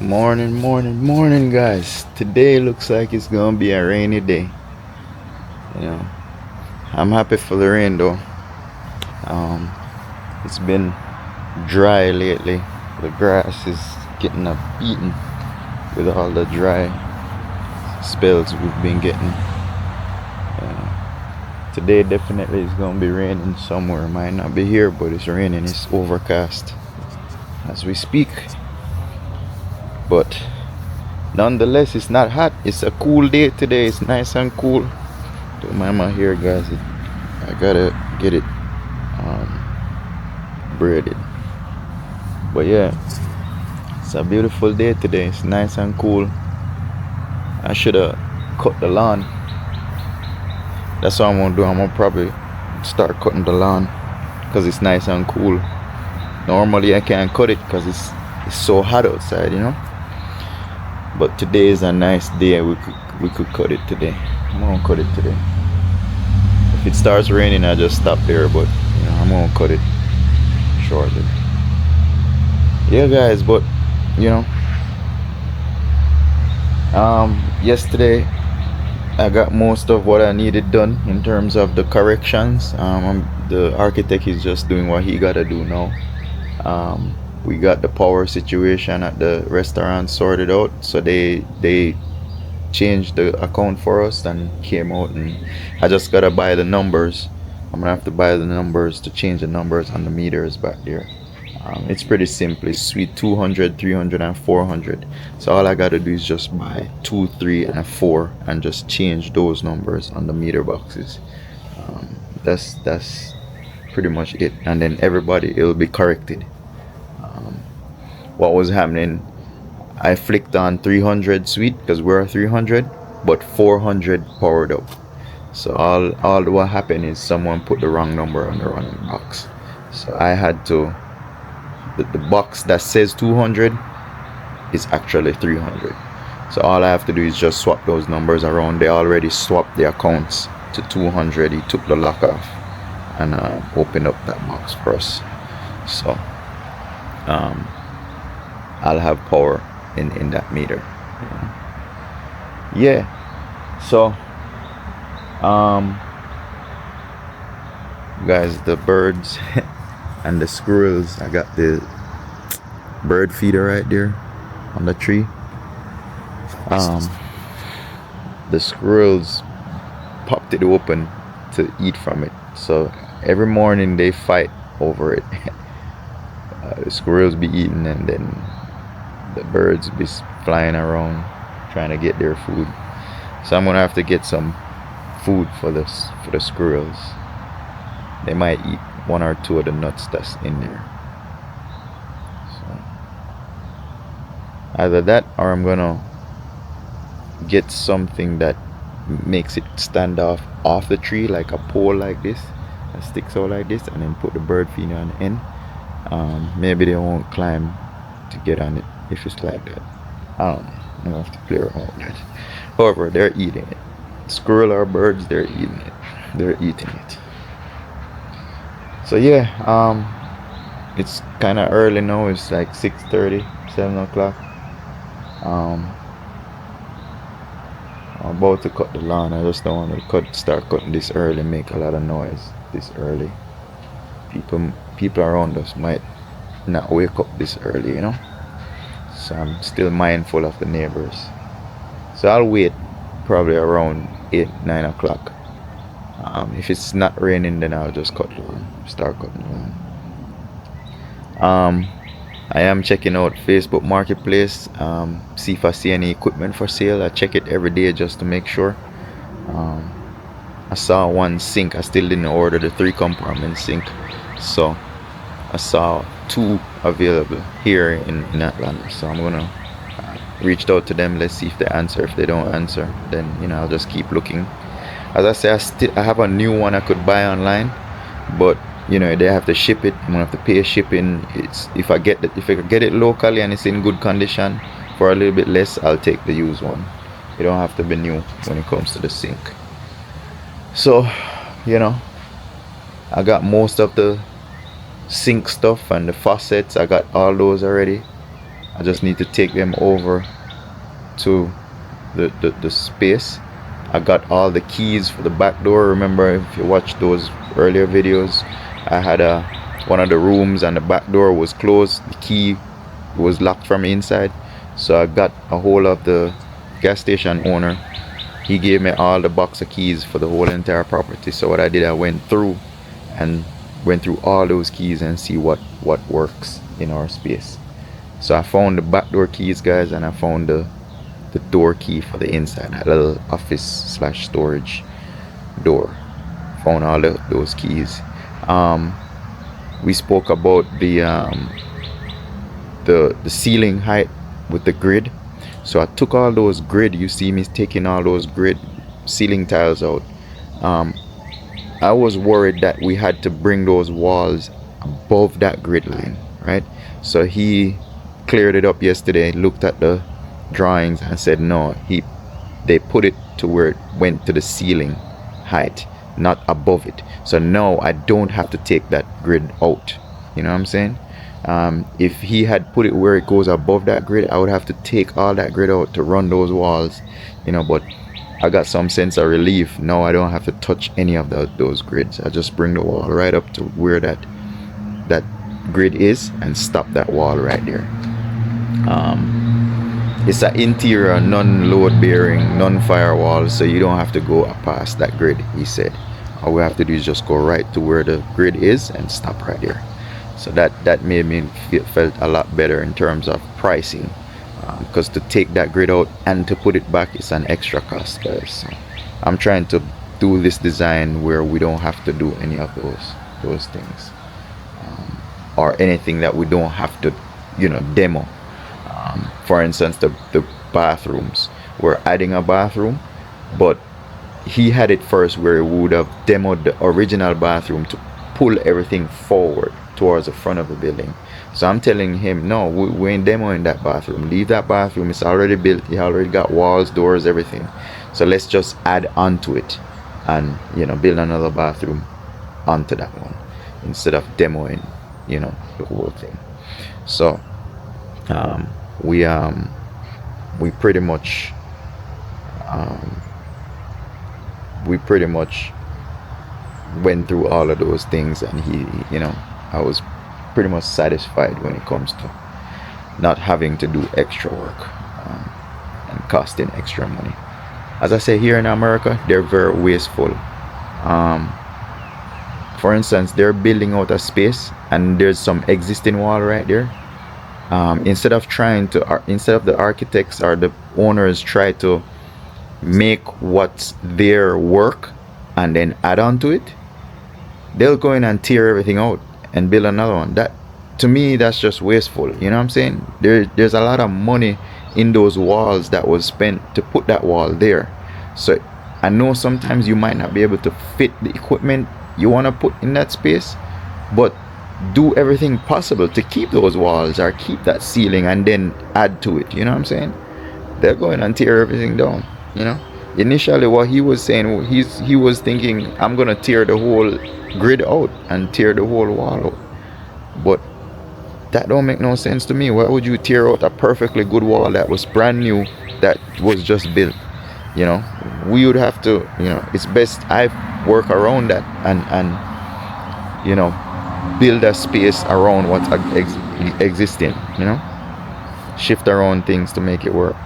Morning, morning, morning, guys. Today looks like it's gonna be a rainy day. You know, I'm happy for the rain though. Um, it's been dry lately. The grass is getting a beating with all the dry spells we've been getting. Today definitely is gonna be raining somewhere. Might not be here, but it's raining. It's overcast as we speak. But nonetheless, it's not hot. It's a cool day today. It's nice and cool. Don't mind my hair, guys. I gotta get it braided. But yeah, it's a beautiful day today. It's nice and cool. I should have cut the lawn. That's what I'm gonna do. I'm gonna probably start cutting the lawn because it's nice and cool. Normally I can't cut it because it's so hot outside, you know. But today is a nice day. We could cut it today. I'm gonna cut it today. If it starts raining, I just stop there. But you know, I'm gonna cut it shortly. Yeah, guys. But you know, yesterday I got most of what I needed done in terms of the corrections. The architect is just doing what he gotta do now. We got the power situation at the restaurant sorted out, so they changed the account for us and came out, and I just gotta buy the numbers. I'm gonna have to buy the numbers to change the numbers on the meters back there. It's pretty simple. It's suite 200, 300 and 400. So all I gotta do is just buy 2, 3 and 4 and just change those numbers on the meter boxes. That's pretty much it, and then everybody, it'll be corrected. What was happening, I flicked on 300 suite because we're 300, but 400 powered up. So all what happened is someone put the wrong number on the running box. So I had to, the box that says 200 is actually 300. So all I have to do is just swap those numbers around. They already swapped the accounts to 200. He took the lock off and opened up that box for us. So I'll have power in that meter. Yeah. So guys, the birds and the squirrels, I got the bird feeder right there on the tree. The squirrels popped it open to eat from it, so every morning they fight over it. The squirrels be eating, and then the birds be flying around trying to get their food. So I'm gonna have to get some food for the squirrels. They might eat 1 or 2 of the nuts that's in there. So either that, or I'm gonna get something that makes it stand off the tree, like a pole like this that sticks out like this, and then put the bird feeder on the end. Maybe they won't climb to get on it if it's like that. I don't know. I'm gonna have to play around with that. However, they're eating it. Squirrel or birds, they're eating it. They're eating it. So yeah, it's kind of early now. It's like 6:30, 7 o'clock. I'm about to cut the lawn. I just don't want to start cutting this early, make a lot of noise this early. People around us might not wake up this early, you know. So I'm still mindful of the neighbors. So I'll wait probably around 8, 9 o'clock. If it's not raining, then I'll just start cutting the lawn. I am checking out Facebook Marketplace, see if I see any equipment for sale. I check it every day just to make sure. I saw one sink. I still didn't order the 3 compartment sink, so I saw 2 available here in Atlanta. So I'm gonna reach out to them. Let's see if they answer. If they don't answer, then I'll just keep looking. As I say, I have a new one I could buy online, but they have to ship it. I'm gonna have to pay shipping. If I get it locally and it's in good condition for a little bit less, I'll take the used one. You don't have to be new when it comes to the sink. So, you know, I got most of the sink stuff and the faucets. I got all those already. I just need to take them over to the space. I got all the keys for the back door. Remember, if you watched those earlier videos, I had one of the rooms and the back door was closed. The key was locked from inside. So I got a hold of the gas station owner. He gave me all the box of keys for the whole entire property. So what I did, I went through all those keys and see what works in our space. So I found the back door keys, guys, and I found the door key for the inside, a little office slash storage door. Found all those keys. We spoke about the ceiling height with the grid. So I took all those grid. You see me taking all those grid ceiling tiles out. I was worried that we had to bring those walls above that grid line, right? So he cleared it up yesterday, looked at the drawings and said no, they put it to where it went to the ceiling height, not above it. So now I don't have to take that grid out. You know what I'm saying? If he had put it where it goes above that grid, I would have to take all that grid out to run those walls, you know. But I got some sense of relief. Now I don't have to touch any of those grids. I just bring the wall right up to where that grid is and stop that wall right there. It's an interior, non-load bearing, non-firewall, so you don't have to go past that grid, he said. All we have to do is just go right to where the grid is and stop right there. So that made me felt a lot better in terms of pricing, because to take that grid out and to put it back is an extra cost, guys. So I'm trying to do this design where we don't have to do any of those things, or anything that we don't have to, you know, demo. For instance, the bathrooms. We're adding a bathroom, but he had it first where he would have demoed the original bathroom to pull everything forward towards the front of the building. So I'm telling him, no, we ain't demoing that bathroom. Leave that bathroom. It's already built. He already got walls, doors, everything. So let's just add onto it and, you know, build another bathroom onto that one instead of demoing, you know, the whole thing. So we pretty much went through all of those things, and he, you know, I was pretty much satisfied when it comes to not having to do extra work and costing extra money. As I say, here in America, they're very wasteful. For instance, they're building out a space and there's some existing wall right there. Instead of the architects or the owners try to make what's their work and then add on to it, they'll go in and tear everything out and build another one. That, to me, that's just wasteful. You know what I'm saying? There's a lot of money in those walls that was spent to put that wall there. So I know sometimes you might not be able to fit the equipment you want to put in that space, but do everything possible to keep those walls or keep that ceiling and then add to it. You know what I'm saying? They're going and tear everything down. You know, initially what he was saying, he was thinking, I'm gonna tear the whole grid out and tear the whole wall out, but that don't make no sense to me. Why would you tear out a perfectly good wall that was brand new, that was just built? You know, we would have to, you know, it's best I work around that and you know, build a space around what's existing, you know, shift around things to make it work.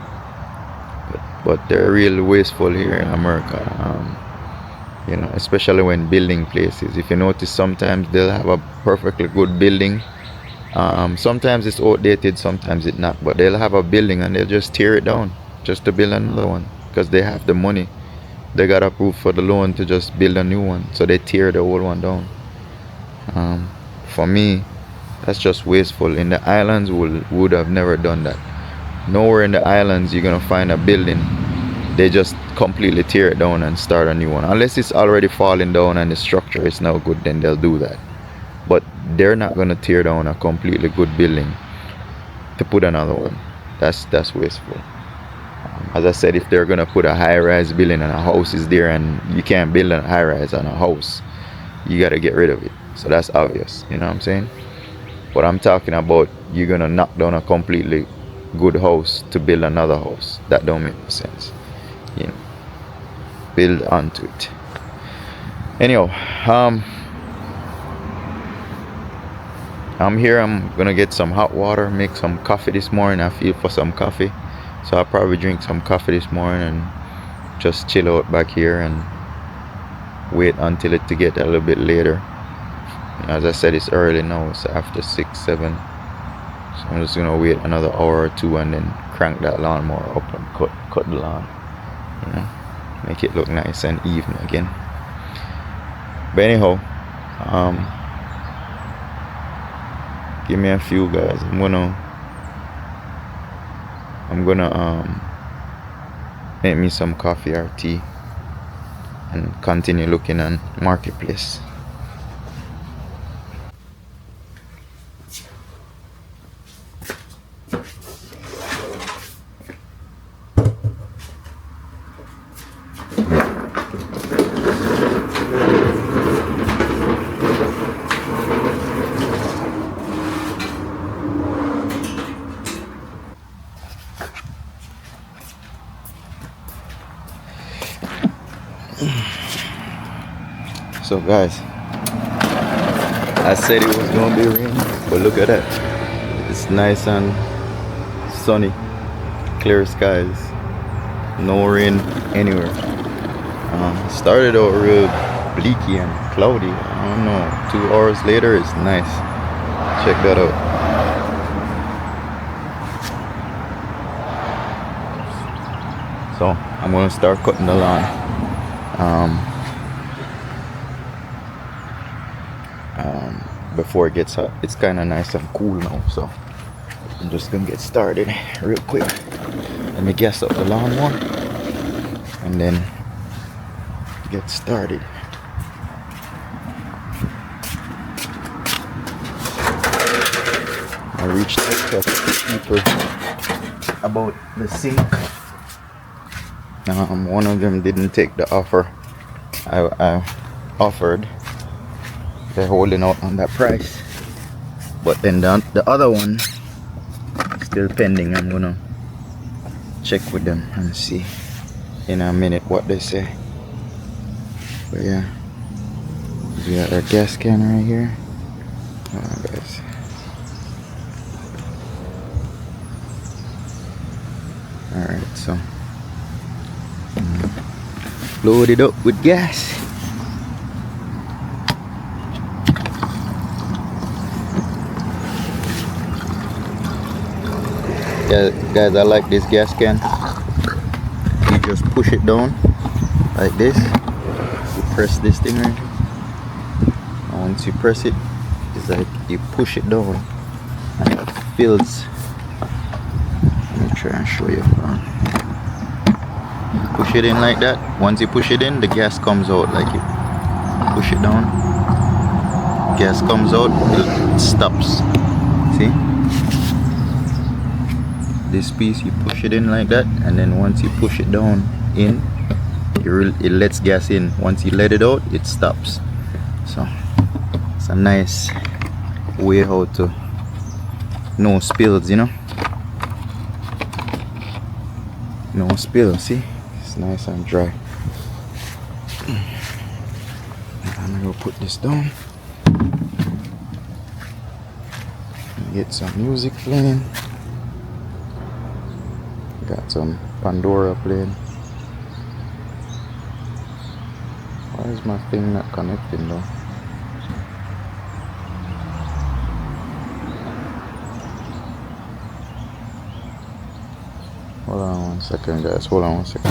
But they're really wasteful here in America, you know, especially when building places. If you notice, sometimes they'll have a perfectly good building. Sometimes it's outdated, sometimes it's not, but they'll have a building and they'll just tear it down just to build another one because they have the money. They got approved for the loan to just build a new one, so they tear the old one down. For me, that's just wasteful. In the islands, would have never done that. Nowhere in the islands you're gonna find a building they just completely tear it down and start a new one, unless it's already falling down and the structure is now good. Then they'll do that, but they're not gonna tear down a completely good building to put another one. That's wasteful. As I said, if they're gonna put a high-rise building and a house is there, and you can't build a high-rise on a house, you gotta get rid of it. So that's obvious, you know what I'm saying? But I'm talking about you're gonna knock down a completely good house to build another house. That don't make no sense. You know, build onto it. Anyhow, I'm here. I'm gonna get some hot water, make some coffee this morning. I feel for some coffee, so I'll probably drink some coffee this morning and just chill out back here and wait until it to get a little bit later. As I said, it's early now. It's after 6, 7. So I'm just gonna wait another hour or two and then crank that lawnmower up and cut the lawn. You know, make it look nice and even again. But anyhow, give me a few, guys. I'm gonna make me some coffee or tea and continue looking on marketplace. So guys, I said it was gonna be rain, but look at that. It's nice and sunny, clear skies, no rain anywhere. Started out real bleaky and cloudy. I don't know, 2 hours later it's nice. Check that out. So I'm gonna start cutting the lawn. Before it gets hot. It's kind of nice and cool now, so I'm just gonna get started real quick. Let me gas up the lawnmower and then get started. I reached out to people about the sink. One of them didn't take the offer I offered. They're holding out on that price, but then the other one still pending. I'm gonna check with them and see in a minute what they say. But yeah, we got our gas can right here. Guys, all right, so load it up with gas. Yeah, guys, I like this gas can. You just push it down like this. You press this thing right here. And once you press it, it's like you push it down and it fills. Let me try and show you. Push it in like that. Once you push it in, the gas comes out. Like you push it down, gas comes out, it stops. See? This piece, you push it in like that, and then once you push it down in, it lets gas in. Once you let it out, it stops. So it's a nice way how to no spills, you know, no spills. See, it's nice and dry. I'm gonna put this down, get some music playing. Got some Pandora playing. Why is my thing not connecting though? Hold on one second, guys. Hold on one second.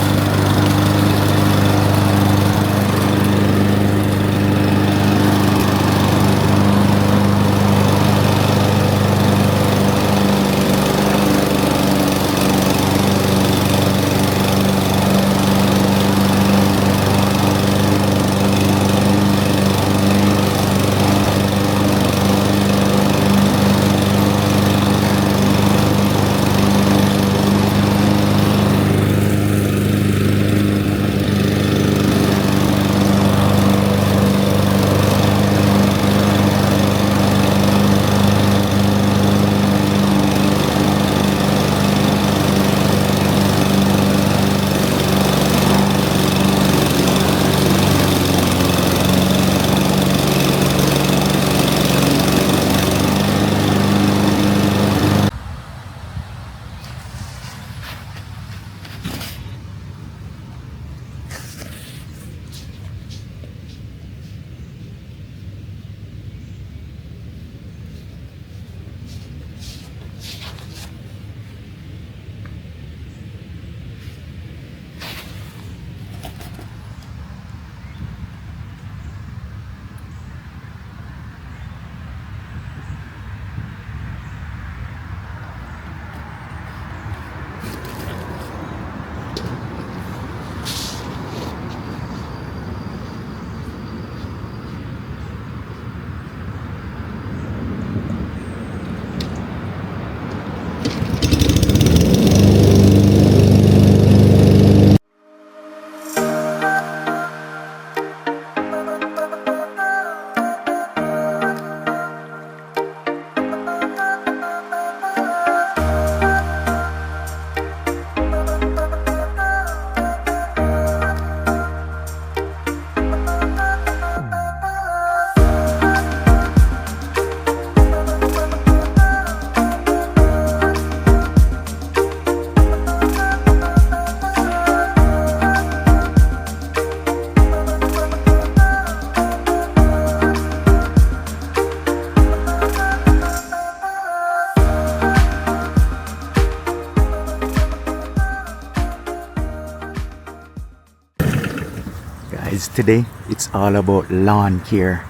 guys, today it's all about lawn care.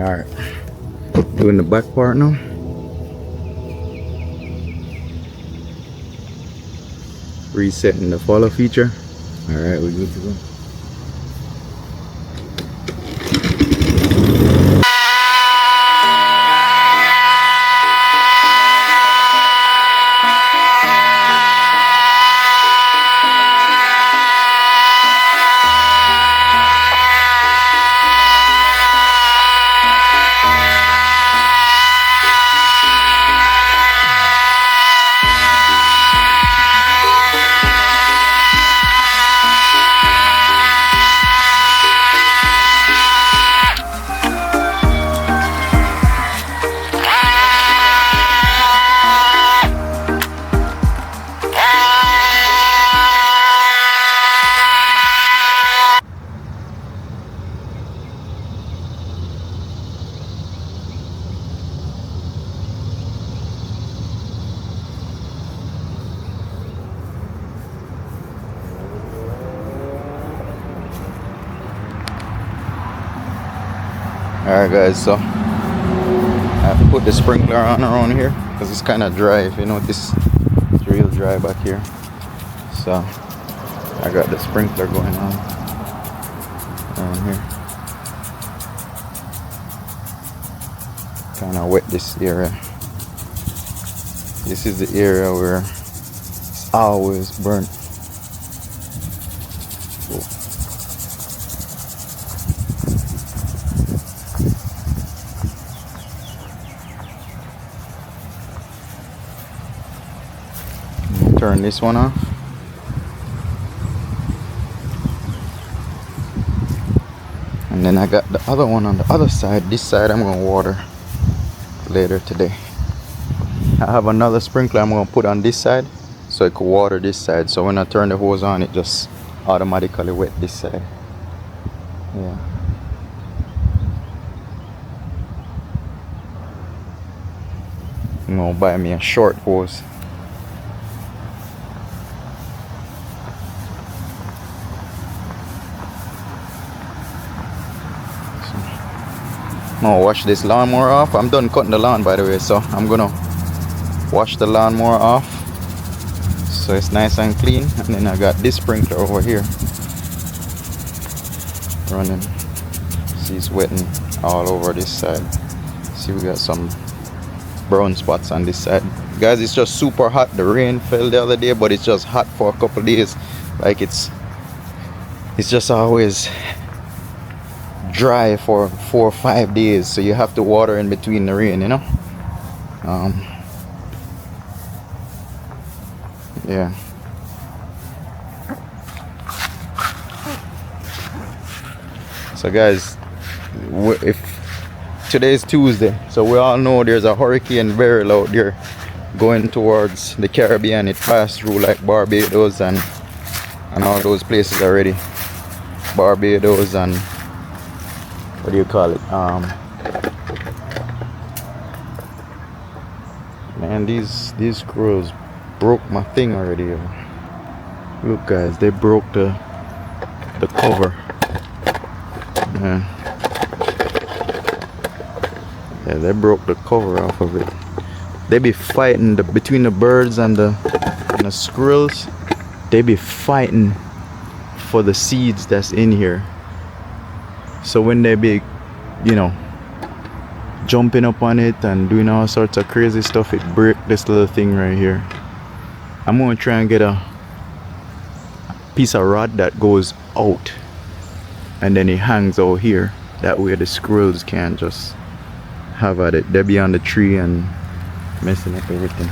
Alright, doing the back part now. Resetting the follow feature. Alright, we're good to go. Alright guys, so I have to put the sprinkler on around here because it's kind of dry. If you notice, it's real dry back here. So I got the sprinkler going on around here. Kind of wet this area. This is the area where it's always burnt. Turn this one off. And then I got the other one on the other side. This side I'm going to water later today. I have another sprinkler I'm going to put on this side so it could water this side. So when I turn the hose on, it just automatically wet this side. Yeah. I'm going to buy me a short hose. I'm gonna wash this lawnmower off. I'm done cutting the lawn, by the way, so I'm gonna wash the lawnmower off so it's nice and clean. And then I got this sprinkler over here running. See, it's wetting all over this side. See, we got some brown spots on this side. Guys, it's just super hot. The rain fell the other day, but it's just hot for a couple of days. Like it's just always dry for 4 or 5 days, so you have to water in between the rain, you know. Yeah. So guys, if today is Tuesday, so we all know there's a hurricane Beryl out there going towards the Caribbean. It passed through like Barbados and all those places already. Barbados and what do you call it? Man, these squirrels broke my thing already. Look guys, they broke the cover. Yeah, they broke the cover off of it. They be fighting between the birds and the squirrels. They be fighting for the seeds that's in here. So when they be, you know, jumping up on it and doing all sorts of crazy stuff, it break this little thing right here. I'm gonna try and get a piece of rod that goes out and then it hangs out here. That way the squirrels can't just have at it. They be on the tree and messing up everything.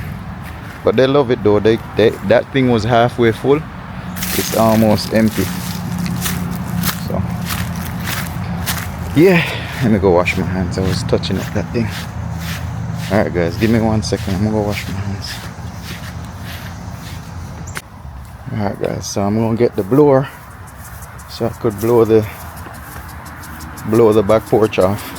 But they love it though. That thing was halfway full. It's almost empty. So yeah, let me go wash my hands. I was touching up that thing. Alright guys, give me 1 second. I'm gonna go wash my hands. Alright guys, so I'm gonna get the blower so I could blow the blow the back porch off.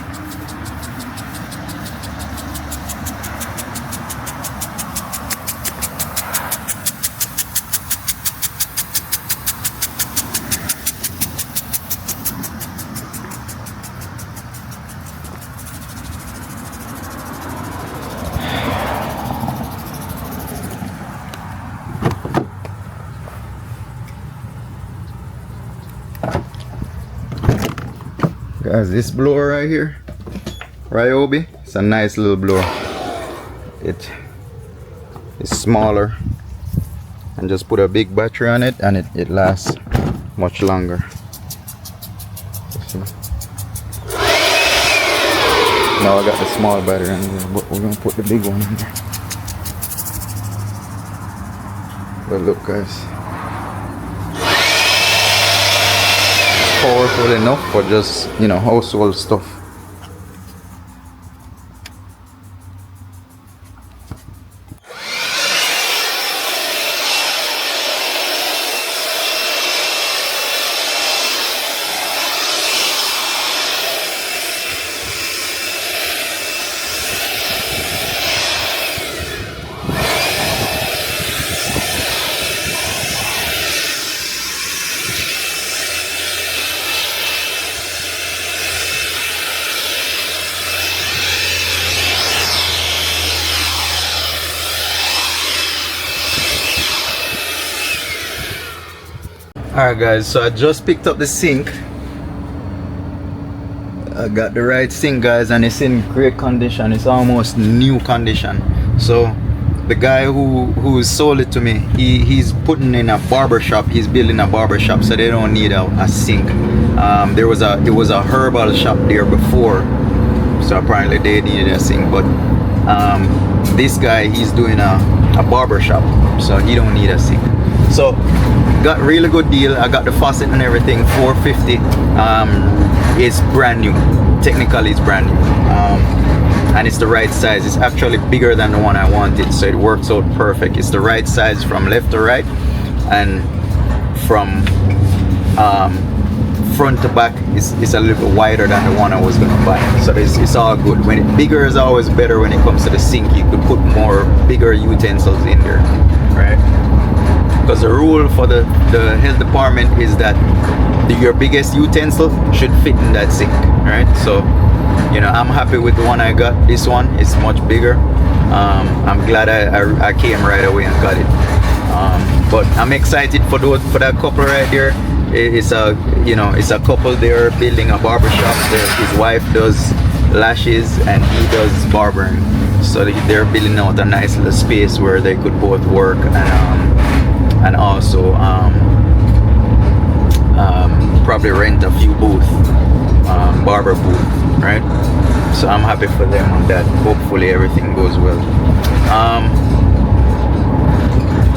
Guys, this blower right here, Ryobi, it's a nice little blower. It is smaller, and just put a big battery on it and it lasts much longer. Now I got the small battery in there, but we're gonna put the big one in there. But look guys, powerful enough for just, you know, household stuff. Alright guys, so I just picked up the sink. I got the right sink guys, and it's in great condition. It's almost new condition. So the guy who sold it to me, he's putting in a barber shop. He's building a barber shop, so they don't need a sink. It was a herbal shop there before, so apparently they needed a sink. But this guy, he's doing a barber shop, so he don't need a sink. So got really good deal. I got the faucet and everything, $450. It's brand new. Technically it's brand new, and it's the right size. It's actually bigger than the one I wanted, so it works out perfect. It's the right size from left to right, and from front to back is a little bit wider than the one I was gonna buy. So it's all good. When bigger is always better when it comes to the sink. You could put more bigger utensils in there, right? Because the rule for the health department is that your biggest utensil should fit in that sink, right? So, you know, I'm happy with the one I got. This one is much bigger. I'm glad I came right away and got it. But I'm excited for that couple right there. It's a couple there building a barber shop. His wife does lashes and he does barbering. So they're building out a nice little space where they could both work and also probably rent a few booths, barber booth, right? So I'm happy for them on that. Hopefully everything goes well.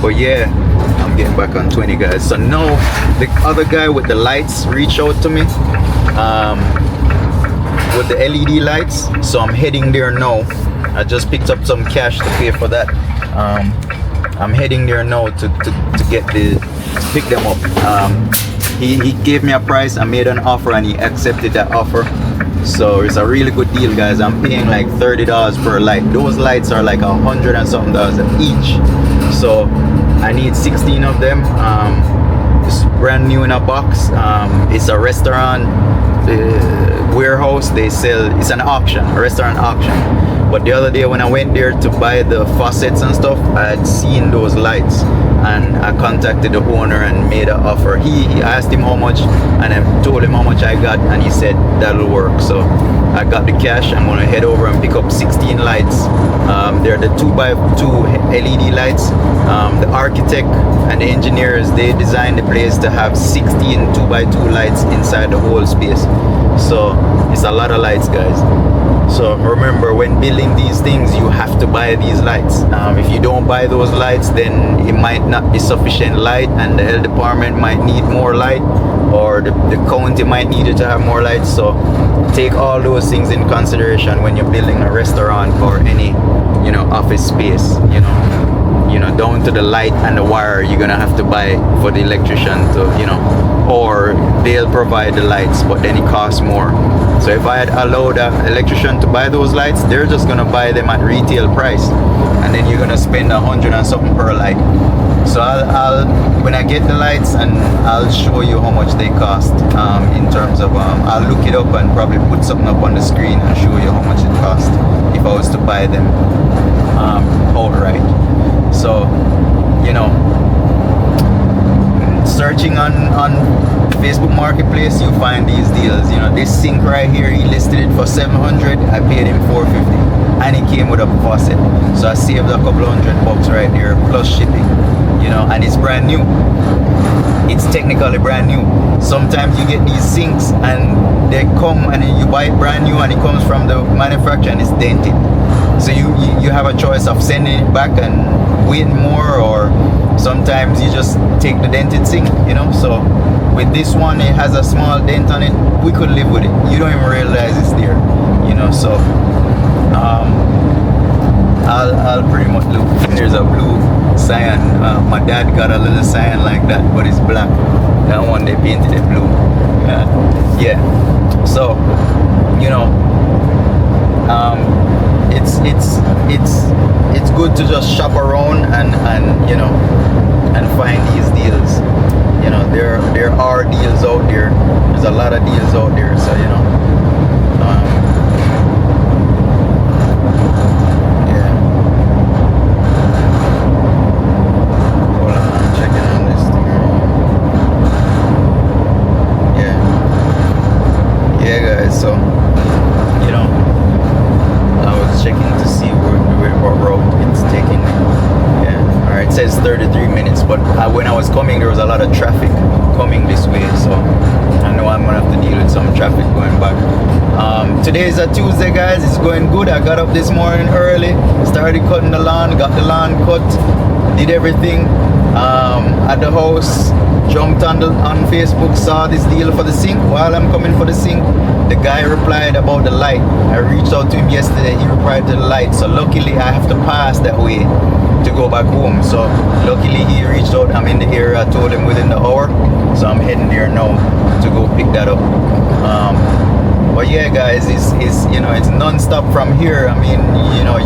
But yeah, I'm getting back on 20 guys. So now the other guy with the lights reached out to me with the LED lights, so I'm heading there now. I just picked up some cash to pay for that. I'm heading there now to pick them up. He gave me a price. I made an offer and he accepted that offer. So it's a really good deal, guys. I'm paying like $30 per light. Those lights are like $100 and something each. So I need 16 of them. It's brand new in a box. It's a restaurant warehouse. They sell. It's an auction, a restaurant auction. But the other day when I went there to buy the faucets and stuff, I had seen those lights and I contacted the owner and made an offer. I asked him how much and I told him how much I got, and he said that'll work. So I got the cash. I'm gonna head over and pick up 16 lights. They're the 2x2 LED lights. The architect and the engineers, they designed the place to have 16 2x2 lights inside the whole space. So it's a lot of lights, guys. So remember, when building these things, you have to buy these lights. If you don't buy those lights, then it might not be sufficient light, and the health department might need more light, or the county might need it to have more lights. So take all those things in consideration when you're building a restaurant or any, office space. down to the light and the wire, you're gonna have to buy for the electrician to, or they'll provide the lights, but then it costs more. So if I had allowed an electrician to buy those lights, they're just gonna buy them at retail price, and then you're gonna spend 100 and something per light. So I'll when I get the lights, and I'll show you how much they cost, in terms of I'll look it up and probably put something up on the screen and show you how much it cost if I was to buy them outright. So searching on Facebook Marketplace, you find these deals. This sink right here, he listed it for 700. I paid him 450, and it came with a faucet, so I saved a couple $100 right there plus shipping. And it's brand new. It's technically brand new. Sometimes you get these sinks and they come and you buy it brand new and it comes from the manufacturer and it's dented. So you have a choice of sending it back and waiting more, or sometimes you just take the dented sink, So with this one, it has a small dent on it. We could live with it. You don't even realize it's there, So I'll pretty much look. There's a blue cyan. My dad got a little cyan like that, but it's black. That one they painted it blue. Yeah. So it's good to just shop around and find these deals. There are deals out there. There's a lot of deals out there. So so I was checking to see what route it's taking. Alright, it says 33 minutes, but when I was coming, there was a lot of traffic coming this way, so I know I'm gonna have to deal with some traffic going back. Today is a Tuesday, guys. It's going good. I got up this morning early, started cutting the lawn, got the lawn cut, did everything at the house. Jumped on Facebook, saw this deal for the sink. While I'm coming for the sink, the guy replied about the light. I reached out to him yesterday. He replied to the light. So luckily, I have to pass that way to go back home. So luckily, he reached out. I'm in the area. I told him within the hour. So I'm heading there now to go pick that up. But yeah, guys, it's non-stop from here. I mean,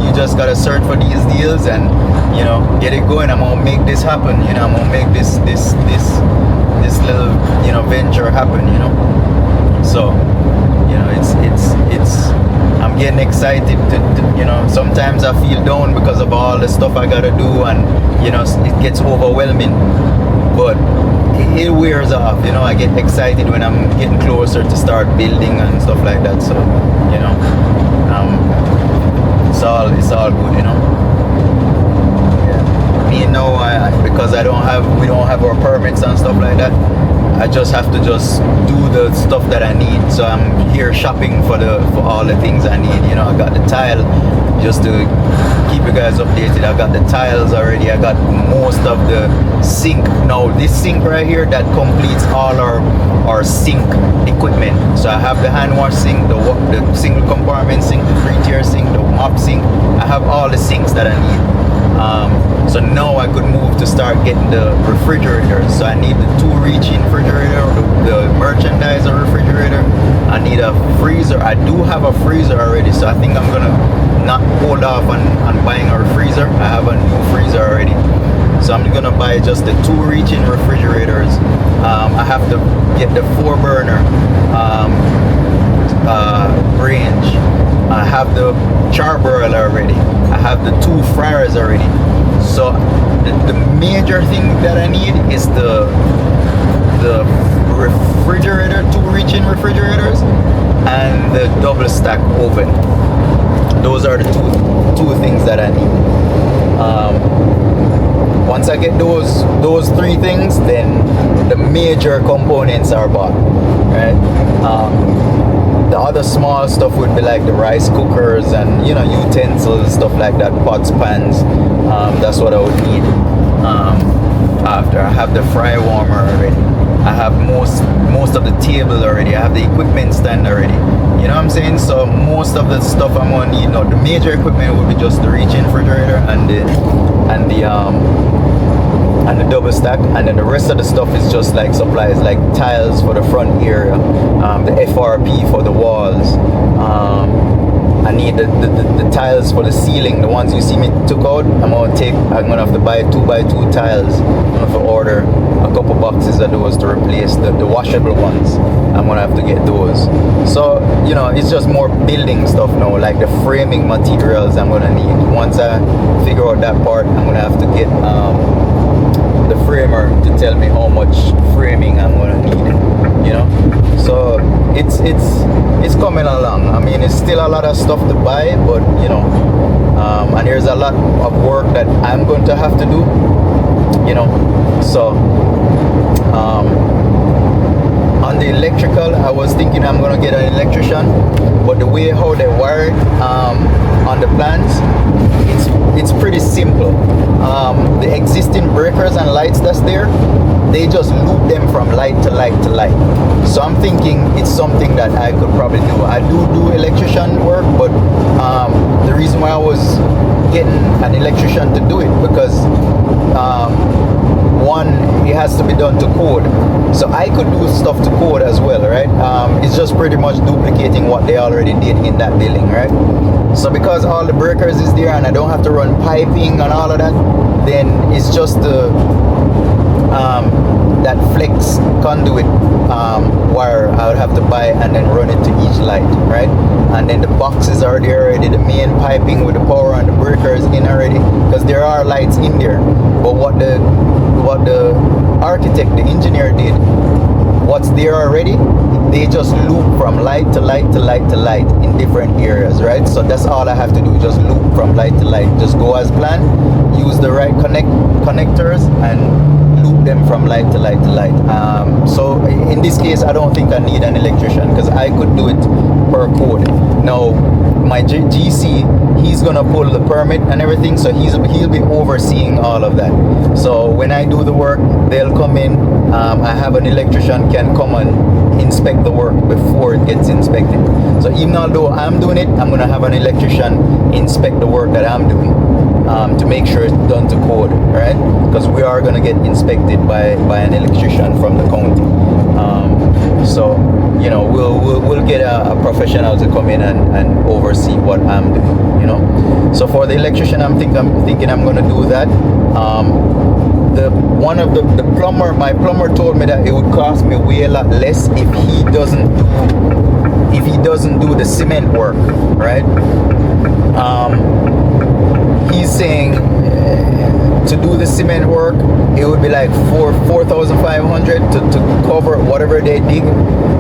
you just gotta search for these deals and get it going. I'm gonna make this happen. I'm gonna make this little venture happen. So it's I'm getting excited to sometimes I feel down because of all the stuff I gotta do, and it gets overwhelming, but it wears off. I get excited when I'm getting closer to start building and stuff like that. So it's all good. Me because we don't have our permits and stuff like that. I just have to do the stuff that I need. So I'm here shopping for all the things I need. I got the tile, just to keep you guys updated. I got the tiles already. I got most of the sink. Now this sink right here, that completes all our sink equipment. So I have the hand wash sink, the single compartment sink, the 3-tier sink, the mop sink. I have all the sinks that I need. So now I could move to start getting the refrigerators. So I need the 2-reaching refrigerator, the merchandiser refrigerator. I need a freezer. I do have a freezer already, so I think I'm gonna not hold off on buying a freezer. I have a new freezer already, so I'm gonna buy just the 2-reaching refrigerators. I have to get the 4-burner range. I have the charbroiler already. I have the 2 fryers already. So the major thing that I need is the refrigerator, 2-reaching refrigerators, and the double stack oven. Those are the two things that I need. Once I get those 3 things, then the major components are bought, right? The other small stuff would be like the rice cookers and utensils, stuff like that, pots, pans. That's what I would need. After I have the fry warmer already, I have most of the table already. I have the equipment stand already. You know what I'm saying? So most of the stuff I'm gonna need now, the major equipment would be just the reach-in refrigerator and the double stack, and then the rest of the stuff is just like supplies like tiles for the front area, the FRP for the walls. I need the tiles for the ceiling, the ones you see me took out. I'm gonna have to buy 2x2 tiles. I'm gonna have to order a couple boxes of those to replace the washable ones. I'm gonna have to get those. So you know, it's just more building stuff now, like the framing materials I'm gonna need. Once I figure out that part, I'm gonna have to get the framer to tell me how much framing I'm gonna need, you know. So it's coming along. I mean, it's still a lot of stuff to buy, but you know, and there's a lot of work that I'm going to have to do, you know. So on the electrical, I was thinking I'm gonna get an electrician, but the way how they wire it on the plans, it's pretty simple. The existing breakers and lights that's there, they just loop them from light to light to light. So I'm thinking it's something that I could probably do. I do electrician work, but the reason why I was getting an electrician to do it, because one, it has to be done to code. So I could do stuff to code as well, right? It's just pretty much duplicating what they already did in that building, right? So because all the breakers is there and I don't have to run piping and all of that, then it's just the that flex conduit wire I would have to buy and then run it to each light, right? And then the boxes are there already, the main piping with the power and the breakers in already, because there are lights in there. But what the architect, the engineer did, what's there already, they just loop from light to light to light to light in different areas, right? So that's all I have to do, just loop from light to light, just go as planned, use the right connectors and loop them from light to light to light. So in this case, I don't think I need an electrician, because I could do it per code. Now my GC, he's gonna pull the permit and everything, so he'll be overseeing all of that. So when I do the work, they'll come in. I have an electrician can come and inspect the work before it gets inspected. So even although I'm doing it, I'm gonna have an electrician inspect the work that I'm doing, to make sure it's done to code, right? Because we are gonna get inspected by an electrician from the county. So you know, we'll get a professional to come in and oversee what I'm doing, you know. So for the electrician, I'm thinking I'm gonna do that. The plumber, my plumber told me that it would cost me way a lot less if he doesn't do the cement work, right? He's saying to do the cement work, it would be like 4,500 to cover whatever they dig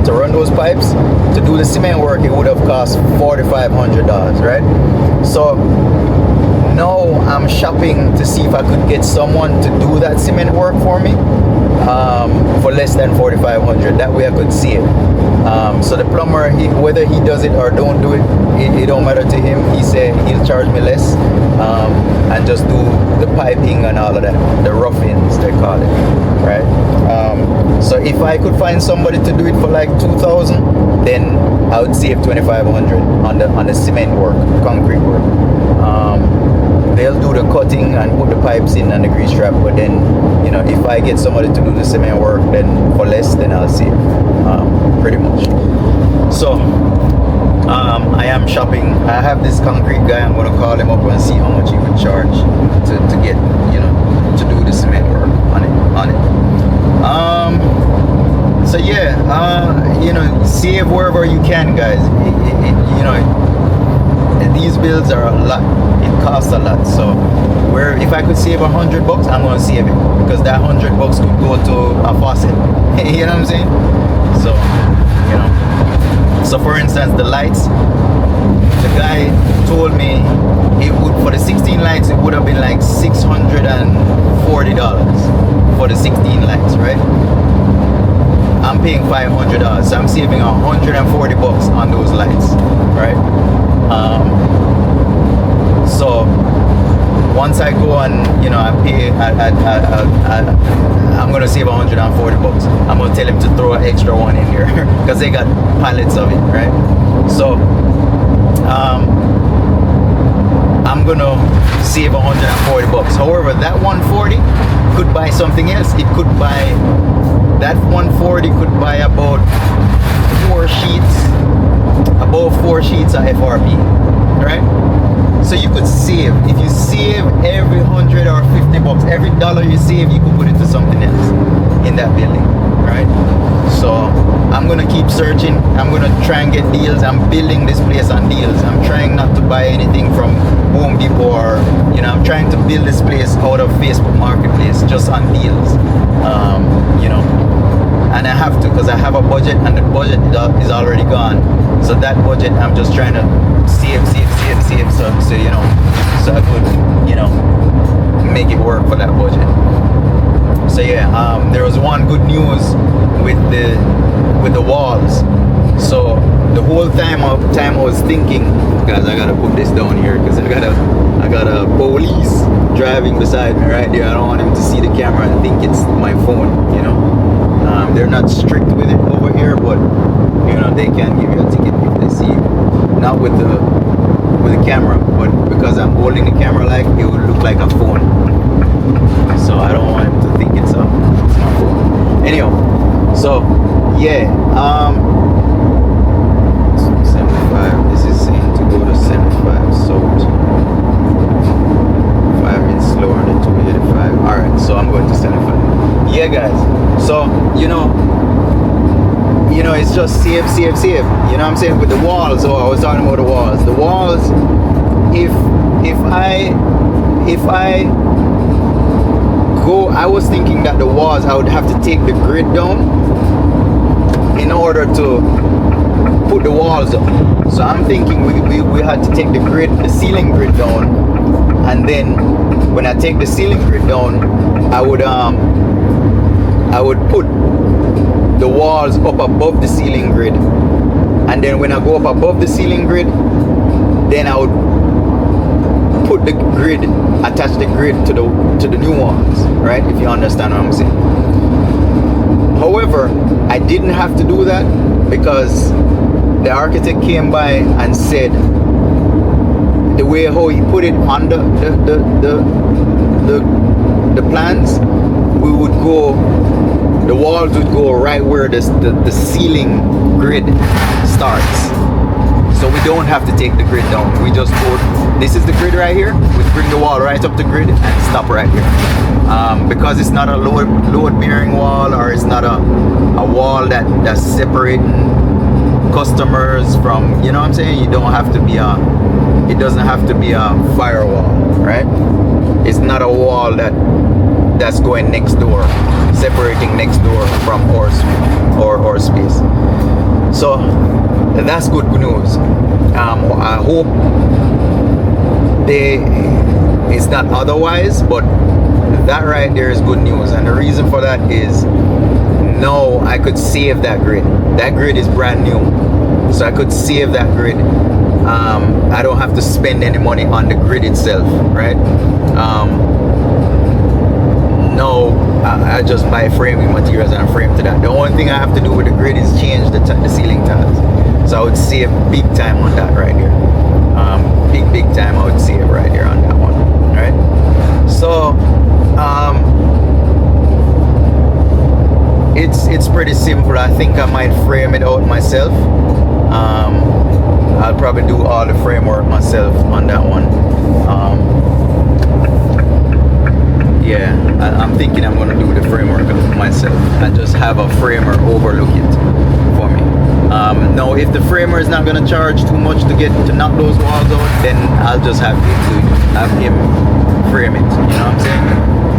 to run those pipes. To do the cement work, it would have cost $4,500, right? So now I'm shopping to see if I could get someone to do that cement work for me for less than $4,500. That way I could see it. So the plumber, whether he does it or don't do it, it don't matter to him. He said he'll charge me less and just do the piping and all of that, the roughings they call it, right? So if I could find somebody to do it for like 2,000, then I would save 2,500 on the cement work, concrete work. They'll do the cutting and put the pipes in and the grease trap, but then, you know, if I get somebody to do the cement work, then for less, then I'll save, pretty much. So I am shopping. I have this concrete guy. I'm gonna call him up and see how much he would charge to get, you know, to do the cement work on it. So yeah, you know, save wherever you can, guys. You know, these bills are a lot. It costs a lot. So if I could save $100, I'm gonna save it, because that $100 could go to a faucet. You know what I'm saying? So, you know. So for instance, the lights, the guy told me it would, for the 16 lights, it would have been like $640 for the 16 lights, right? I'm paying $500, so I'm saving $140 on those lights, right? So once I go and, you know, I pay, I'm gonna save $140. I'm gonna tell him to throw an extra one in here because they got pallets of it, right? So I'm gonna save 140 bucks. However, that 140 could buy something else. It could buy, that 140 could buy about 4 sheets, about 4 sheets of FRP, right? So you could save, if you save every 100 or 50 bucks, every dollar you save, you could put it to something else in that building, right? So I'm gonna keep searching. I'm gonna try and get deals. I'm building this place on deals. I'm trying not to buy anything from Home Depot, or I'm trying to build this place out of Facebook Marketplace just on deals. And I have to, because I have a budget, and the budget is already gone. So that budget, I'm just trying to save, so so I could make it work for that budget. So yeah, there was one good news with the walls. So the whole time I was thinking, guys, I gotta put this down here because I got a police driving beside me right there. I don't want him to see the camera and think it's my phone. They're not strict with it over here, but they can give you a ticket if they see you. Not with the camera, but because I'm holding the camera, like it would look like a phone. So I don't want him to think it's my phone. Anyhow, so yeah, 75. This is saying to go to 75 south. 5 minutes slower than 285. All right, so I'm going to 75. Yeah, guys. So it's just save. You know what I'm saying? With the walls. So I was talking about the walls. The walls. If I go, I was thinking that the walls, I would have to take the grid down in order to put the walls up. So I'm thinking we had to take the ceiling grid down, and then when I take the ceiling grid down, I would put the walls up above the ceiling grid, and then when I go up above the ceiling grid, then I would put the grid, attach the grid to the new ones, right? If you understand what I'm saying. However, I didn't have to do that because the architect came by and said the way how he put it on the plans, we would go, the walls would go right where the ceiling grid starts. So we don't have to take the grid down. We just go, this is the grid right here. We bring the wall right up the grid and stop right here. Because it's not a load bearing wall, or it's not a wall that's separating customers from, you know what I'm saying? You don't have to be it doesn't have to be a firewall, right? It's not a wall that's going next door, separating next door from our space. So that's good news. I hope it's not otherwise, but that right there is good news. And the reason for that is, no, I could save that grid. That grid is brand new, so I could save that grid. I don't have to spend any money on the grid itself, right? No, I just buy framing materials and I frame to that. The only thing I have to do with the grid is change the ceiling tiles. So I would save big time on that right here. Big time I would save right here on that one, right? So it's pretty simple. I think I might frame it out myself. I'll probably do all the framework myself on that one. Yeah, I'm thinking I'm gonna do the framework myself and just have a framer overlook it for me. Now, if the framer is not gonna charge too much to knock those walls out, then I'll just have him frame it. You know what I'm saying?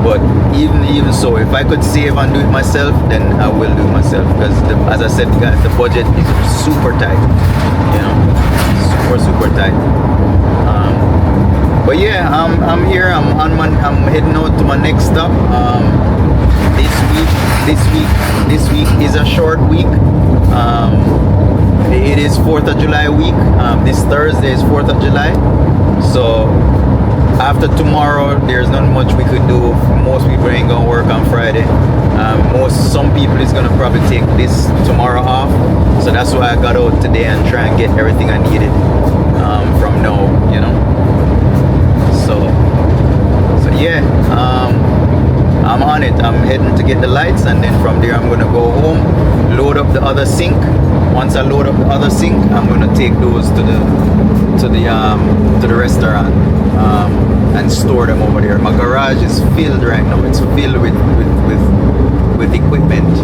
But even so, if I could save and do it myself, then I will do it myself, because as I said, guys, the budget is super tight. You know, super tight. But yeah, I'm here. I'm heading out to my next stop. This week is a short week. It is 4th of July week. This Thursday is 4th of July. So after tomorrow, there's not much we could do. Most people ain't gonna work on Friday. Some people is gonna probably take this tomorrow off. So that's why I got out today and try and get everything I needed from now, you know. So yeah, I'm on it. I'm heading to get the lights, and then from there I'm gonna go home, load up the other sink. Once I load up the other sink, I'm gonna take those to the restaurant and store them over there. My garage is filled right now. It's filled with equipment.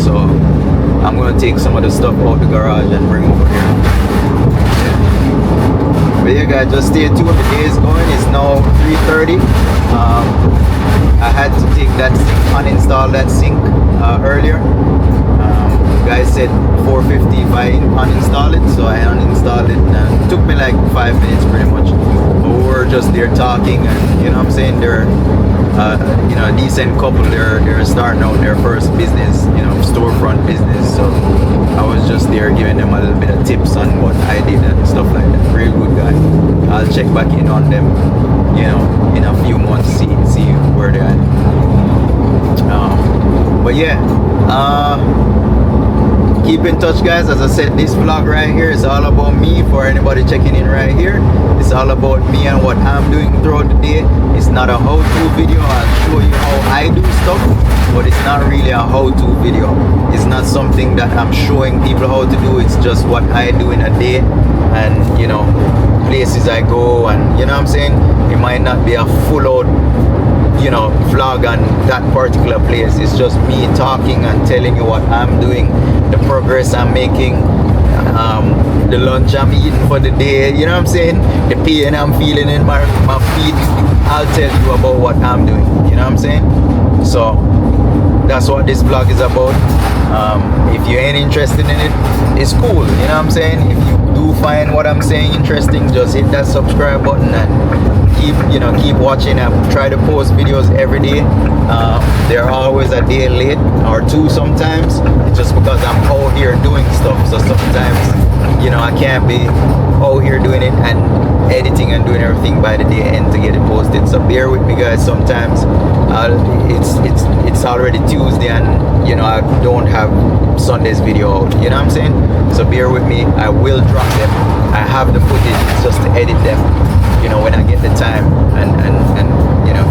So I'm gonna take some of the stuff out the garage and bring over here. But yeah, guys, just stay tuned. The day is going. It's now 3:30. I had to take that sink, uninstall that sink earlier. Guys said 450 if I uninstall it, so I uninstalled it, and it took me like 5 minutes pretty much. But we were just there talking, and you know what I'm saying, they're you know, a decent couple. They're starting out their first business, you know, storefront business. So I was just there giving them a little bit of tips on what I did and stuff like that. Real good guy. I'll check back in on them, you know, in a few months, see where they're at. But yeah, keep in touch, guys. As I said, this vlog right here is all about me. For anybody checking in right here, it's all about me and what I'm doing throughout the day. It's not a how-to video. I'll show you how I do stuff, but it's not really a how-to video. It's not something that I'm showing people how to do. It's just what I do in a day, and you know, places I go, and you know what I'm saying, it might not be a full-out, you know, vlog on that particular place. It's just me talking and telling you what I'm doing, the progress I'm making, the lunch I'm eating for the day, you know what I'm saying, the pain I'm feeling in my feet. I'll tell you about what I'm doing, you know what I'm saying. So that's what this vlog is about. If you ain't interested in it, it's cool, you know what I'm saying. If you do find what I'm saying interesting, just hit that subscribe button and keep watching. I try to post videos every day. They're always a day late or two sometimes, just because I'm out here doing stuff. So sometimes, you know, I can't be out here doing it and editing and doing everything by the day end to get it posted. So bear with me, guys. Sometimes it's already Tuesday, and you know, I don't have Sunday's video out, you know what I'm saying. So bear with me. I will drop them. I have the footage. It's just to edit them, you know, when I get the time, and you know,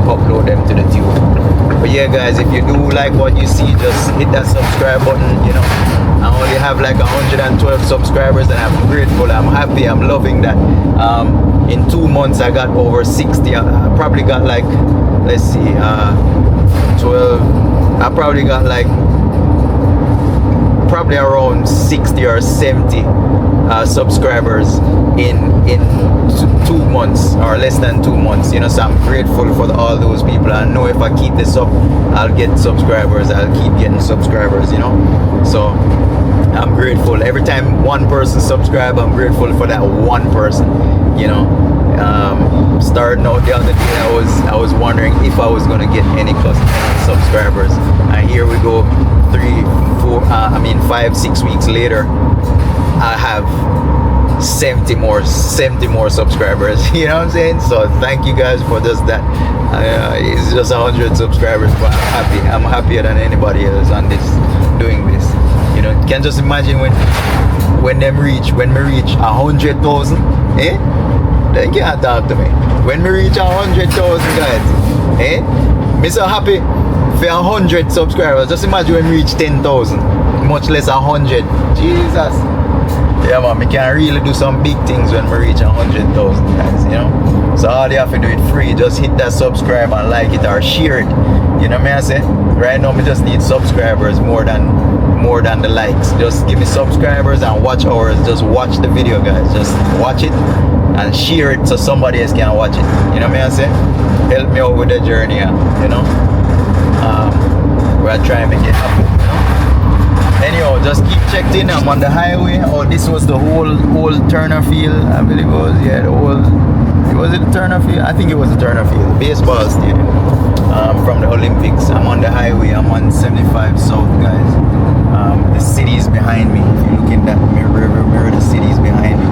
upload them to the tube. But yeah, guys, if you do like what you see, just hit that subscribe button. You know, I only have like 112 subscribers, and I'm grateful. I'm happy. I'm loving that. In 2 months I got over 60. I probably got like, let's see, 12. I probably got like probably around 60 or 70 subscribers in 2 months, or less than 2 months, you know. So I'm grateful for all those people. I know if I keep this up, I'll get subscribers. I'll keep getting subscribers, you know. So I'm grateful. Every time one person subscribe, I'm grateful for that one person, you know. Starting out the other day, I was wondering if I was gonna get any subscribers, and here we go, 5-6 weeks later, I have 70 more subscribers. You know what I'm saying? So thank you guys for just that. It's just 100 subscribers, but I'm happy. I'm happier than anybody else on this, doing this. You know, you can just imagine when we reach 100,000, they can't talk to me. When we reach 100,000, guys, me so happy for 100 subscribers. Just imagine when we reach 10,000, much less 100. Jesus. Yeah, man, we can really do some big things when we reach 100,000, guys, you know. So all you have to do it free. Just hit that subscribe and like it or share it. You know what I say? Right now, we just need subscribers more than the likes. Just give me subscribers and watch hours. Just watch the video, guys. Just watch it and share it so somebody else can watch it. You know what I say? Help me out with the journey, you know. We're trying to make it happen. Anyhow, just keep checked in. I'm on the highway. Oh, this was the whole Turner Field, I believe it was. Yeah, was it the Turner Field? I think it was the Turner Field, baseball stadium, from the Olympics. I'm on the highway. I'm on 75 South, guys. The city is behind me. If you look in that mirror, the city is behind me.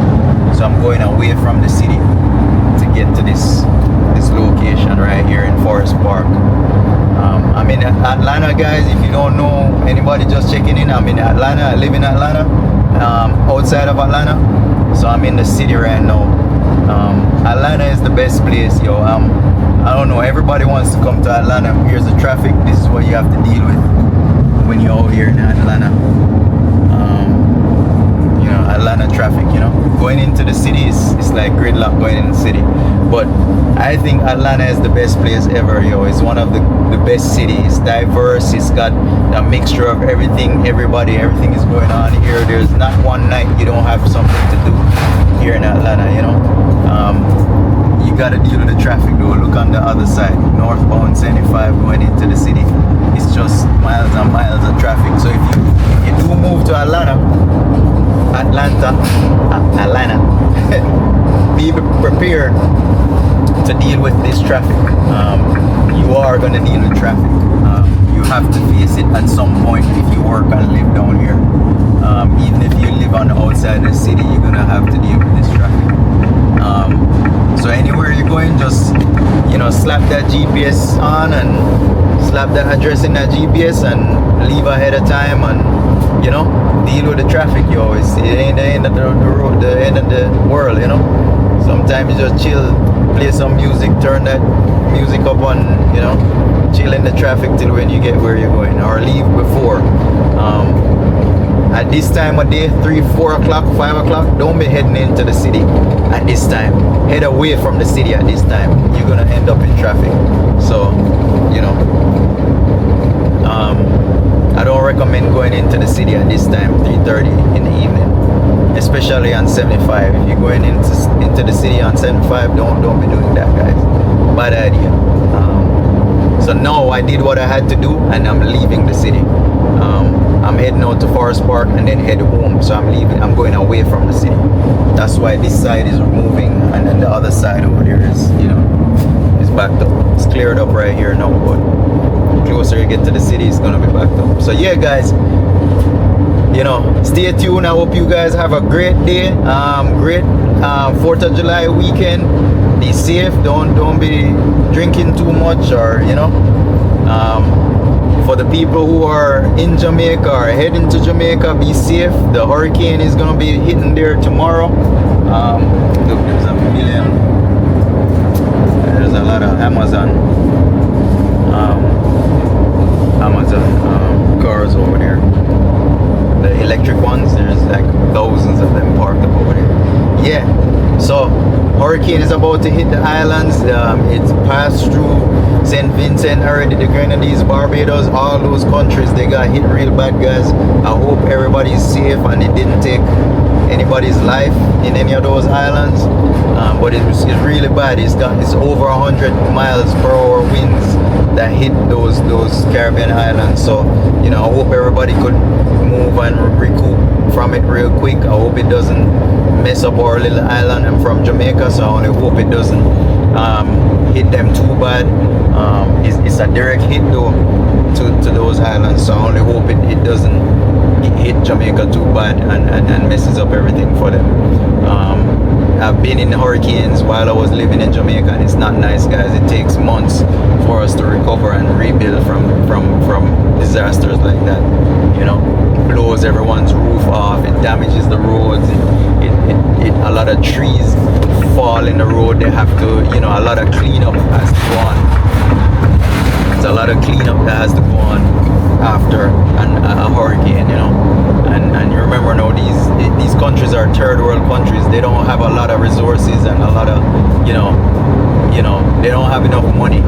So I'm going away from the city to get to this Atlanta, guys. If you don't know, anybody just checking in, I'm in Atlanta. I live in Atlanta, outside of Atlanta. So I'm in the city right now. Atlanta is the best place, yo. I don't know, everybody wants to come to Atlanta. Here's the traffic. This is what you have to deal with when you're out here in Atlanta. You know, Atlanta traffic, you know. Going into the city is like gridlock going in the city. But I think Atlanta is the best place ever, yo. It's one of the best cities. It's diverse. It's got a mixture of everything, everything is going on here. There's not one night you don't have something to do here in Atlanta, you know. You gotta deal with the traffic though. Look on the other side, northbound 75 going into the city. It's just miles and miles of traffic. So if you do move to Atlanta, be prepared to deal with this traffic. You are gonna deal with traffic. You have to face it at some point if you work and live down here. Even if you live on the outside of the city, you're gonna have to deal with this traffic. So anywhere you're going, just, you know, slap that GPS on and slap that address in that GPS and leave ahead of time, and, you know, deal with the traffic, yo. It ain't the end of the road, the end of the world, you know. Sometimes you just chill, play some music, turn that music up on, you know, chill in the traffic till when you get where you're going, or leave before. At this time of day, 3, 4 o'clock, 5 o'clock, don't be heading into the city at this time. Head away from the city at this time. You're gonna end up in traffic. So, you know, I don't recommend going into the city at this time, 3:30 in the evening, especially on 75. If you're going into the city on 75, don't be doing that, guys. Bad idea. So now I did what I had to do, and I'm leaving the city. I'm heading out to Forest Park and then head home. So I'm going away from the city. That's why this side is moving, and then the other side over there is, you know, is backed up. It's cleared up right here now, but closer you get to the city, it's gonna be backed up. So yeah, guys, you know, stay tuned. I hope you guys have a great day. Great 4th of July weekend. Be safe. Don't be drinking too much, or, you know. For the people who are in Jamaica or heading to Jamaica, be safe. The hurricane is gonna be hitting there tomorrow. Look, there's a million. There's a lot of Amazon cars over there. The electric ones, there's like thousands of them parked up over there. Yeah. So hurricane is about to hit the islands. It's passed through St. Vincent already, the Grenadines, Barbados, all those countries. They got hit real bad, guys. I hope everybody's safe and it didn't take anybody's life in any of those islands. But it's really bad. It's over 100 miles per hour winds that hit those Caribbean islands. So, you know, I hope everybody could move and recoup from it real quick. I hope it doesn't mess up our little island. I'm from Jamaica, so I only hope it doesn't hit them too bad. It's a direct hit though to those islands, so I only hope it doesn't hit Jamaica too bad and messes up everything for them. I've been in hurricanes while I was living in Jamaica, and it's not nice, guys. It takes months for us to recover and rebuild from disasters like that. You know, blows everyone's roof off, it damages the roads, a lot of trees fall in the road. They have to, you know, a lot of cleanup has to go on. It's a lot of cleanup that has to go on after a hurricane, you know. And you remember now, these countries are third world countries. They don't have a lot of resources and a lot of, you know, they don't have enough money.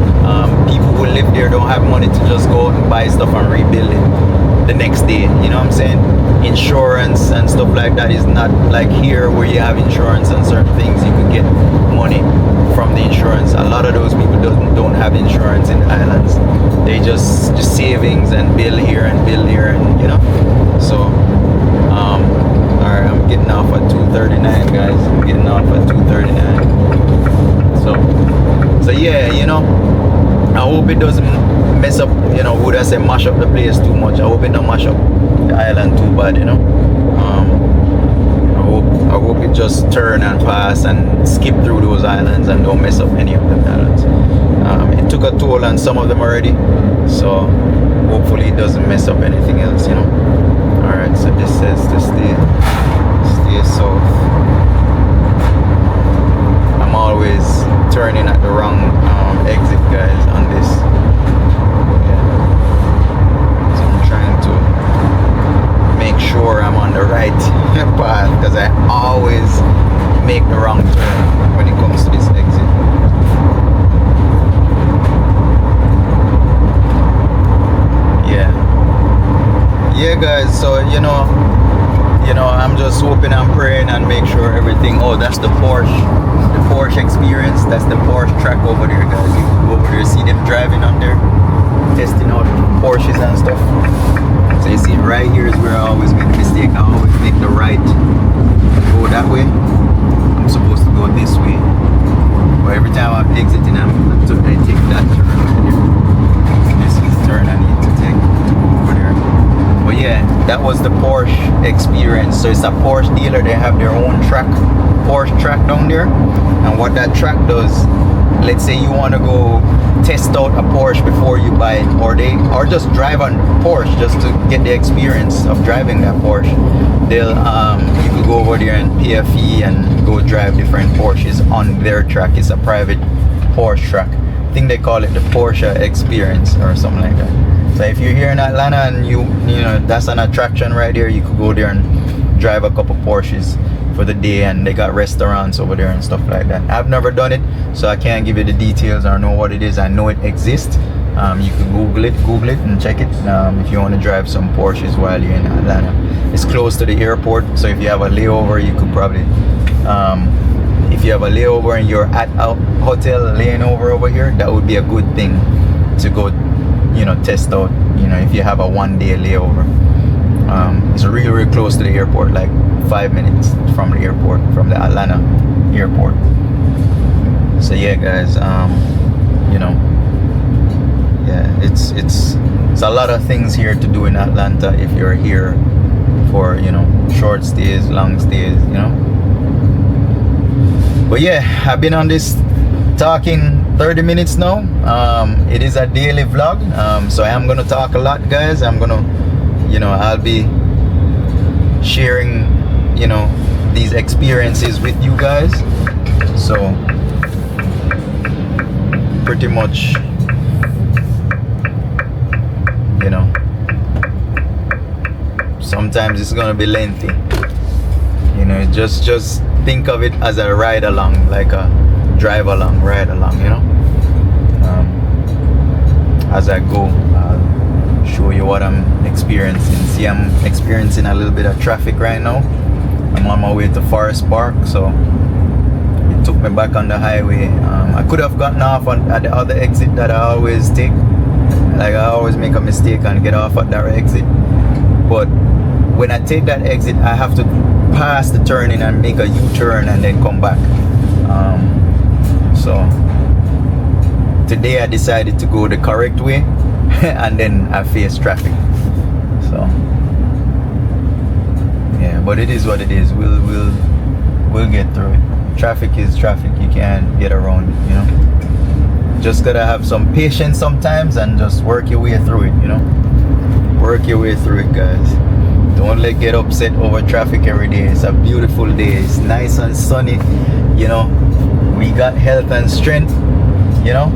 People who live there don't have money to just go out and buy stuff and rebuild it the next day. You know what I'm saying? Insurance and stuff like that is not like here, where you have insurance and certain things you could get money from the insurance. A lot of those people don't have insurance in the islands. They just savings and build here and you know. So alright, I'm getting off at 2:39, guys. I'm getting off at 2:39. So yeah, you know, I hope it doesn't mess up, you know, would I say mash up the place too much. I hope it don't mash up the island too bad, you know. I hope it just turn and pass and skip through those islands and don't mess up any of the islands. took a toll on some of them already, so hopefully it doesn't mess up anything else, you know. All right, so this says to stay south. I'm always turning at the wrong exit, guys, on this. Yeah. So I'm trying to make sure I'm on the right path, because I always make the wrong turn when it comes to this exit. Yeah guys, so you know I'm just hoping and praying and make sure everything. Oh, that's the Porsche experience. That's the Porsche track over there, guys. You can go over there, see them driving on there, testing out Porsches and stuff. So you see right here is where I always make a mistake. I always make the right, go that way. I'm supposed to go this way, but every time I'm exiting I take that turn right there. This is the turn I need to take to go over there. But yeah, that was the Porsche experience. So it's a Porsche dealer. They have their own track, Porsche track down there. And what that track does, let's say you want to go test out a Porsche before you buy it, or just drive on Porsche just to get the experience of driving that Porsche. They'll you could go over there and pay a fee and go drive different Porsches on their track. It's a private Porsche track. I think they call it the Porsche experience or something like that. So if you're here in Atlanta and you know that's an attraction right there, you could go there and drive a couple Porsches for the day, and they got restaurants over there and stuff like that. I've never done it, so I can't give you the details or know what it is. I know it exists. You can Google it and check it if you want to drive some Porsches while you're in Atlanta. It's close to the airport, so if you have a layover, you could probably if you have a layover and you're at a hotel laying over here, that would be a good thing to go, you know, test out, you know, if you have a one-day layover. It's really close to the airport, like 5 minutes from the airport, from the Atlanta airport. So yeah guys, you know, yeah, it's a lot of things here to do in Atlanta if you're here for, you know, short stays, long stays, you know. But yeah, I've been on this talking 30 minutes now. It is a daily vlog, so I am gonna talk a lot, guys. I'm gonna, you know, I'll be sharing, you know, these experiences with you guys. So pretty much, you know, sometimes it's gonna be lengthy, you know. Just think of it as a ride along, like a drive along, ride along, you know. As I go, I'll show you what I'm experiencing. See, I'm experiencing a little bit of traffic right now. I'm on my way to Forest Park, so it took me back on the highway. I could have gotten off at the other exit that I always take. Like, I always make a mistake and get off at that exit, but when I take that exit, I have to pass the turning and make a U-turn and then come back. So today I decided to go the correct way and then I face traffic. So yeah, but it is what it is. We'll get through it. Traffic is traffic. You can't get around it, you know. Just gotta have some patience sometimes and just work your way through it, you know. Work your way through it, guys. Don't get upset over traffic every day. It's a beautiful day. It's nice and sunny, you know. We got health and strength, you know.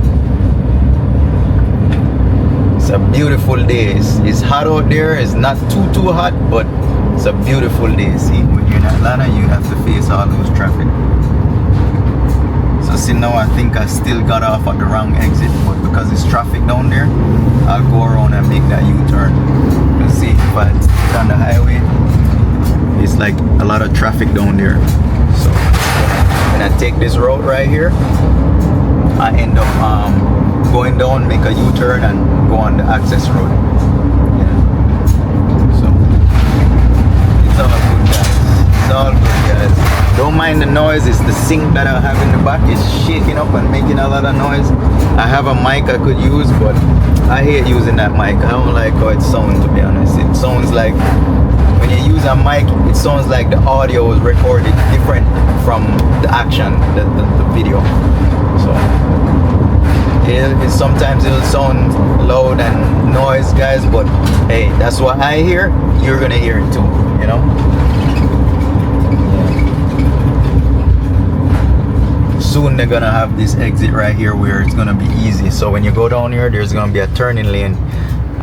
It's a beautiful day. It's hot out there. It's not too hot, but it's a beautiful day. See, when you're in Atlanta, you have to face all those traffic. So see, now I think I still got off at the wrong exit, but because it's traffic down there, I'll go around and make that U-turn. You see, if I sit on the highway, it's like a lot of traffic down there. So when I take this road right here, I end up going down, make a U-turn and go on the access road. Yeah. So it's all good, guys. It's all good, guys. Don't mind the noise. It's the sink that I have in the back. It's shaking up and making a lot of noise. I have a mic I could use, but I hate using that mic. I don't like how it sounds, to be honest. It sounds like, when you use a mic, it sounds like the audio is recorded different from the action, the video. So Sometimes it'll sound loud and noise, guys, but hey, that's what I hear. You're gonna hear it too, you know. Soon they're gonna have this exit right here where it's gonna be easy. So when you go down here, there's gonna be a turning lane.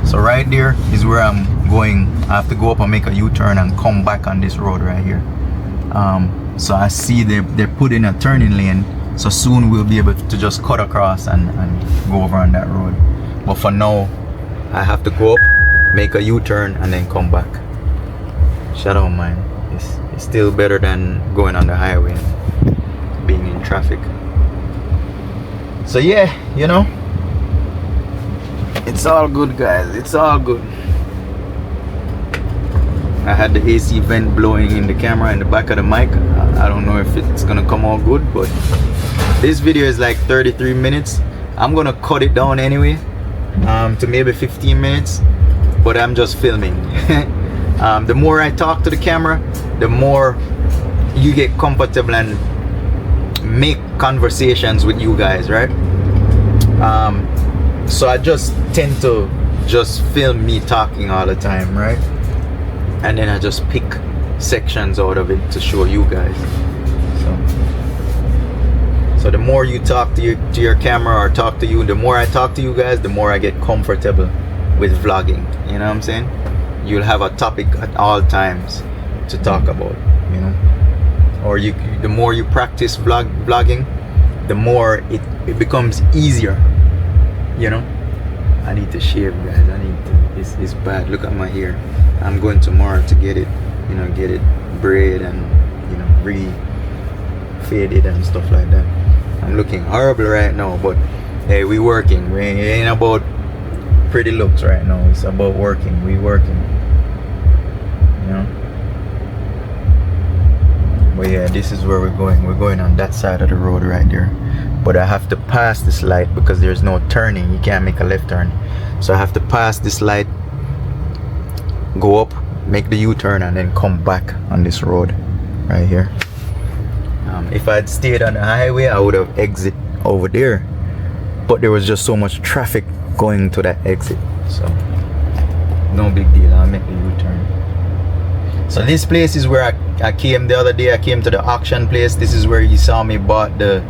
So right there is where I'm going. I have to go up and make a U-turn and come back on this road right here. So I see they're putting a turning lane. So soon we'll be able to just cut across and go over on that road. But for now, I have to go up, make a U-turn, and then come back. Shut up, man. It's still better than going on the highway and being in traffic. So yeah, you know, it's all good, guys. It's all good. I had the AC vent blowing in the camera in the back of the mic. I don't know if it's gonna come out good, but this video is like 33 minutes. I'm gonna cut it down anyway to maybe 15 minutes, but I'm just filming. The more I talk to the camera, the more you get comfortable and make conversations with you guys, right? So I just tend to just film me talking all the time, right? And then I just pick sections out of it to show you guys. So the more you talk to your camera or talk to you, the more I talk to you guys, the more I get comfortable with vlogging. You know what I'm saying? You'll have a topic at all times to talk about, you know. Or the more you practice vlogging, the more it becomes easier, you know. I need to shave, guys. It's bad. Look at my hair. I'm going tomorrow to get it, you know, get it braid and, you know, re-fade it and stuff like that. I'm looking horrible right now, but hey, we working. We ain't about pretty looks right now. It's about working. We working, you know. But yeah, this is where we're going. We're going on that side of the road right there. But I have to pass this light because there's no turning. You can't make a left turn. So I have to pass this light, go up, make the U-turn, and then come back on this road right here. If I'd stayed on the highway, I would have exit over there, but there was just so much traffic going to that exit, so no big deal. I'll make the U-turn. So this place is where I came the other day. I came to the auction place. This is where you saw me bought the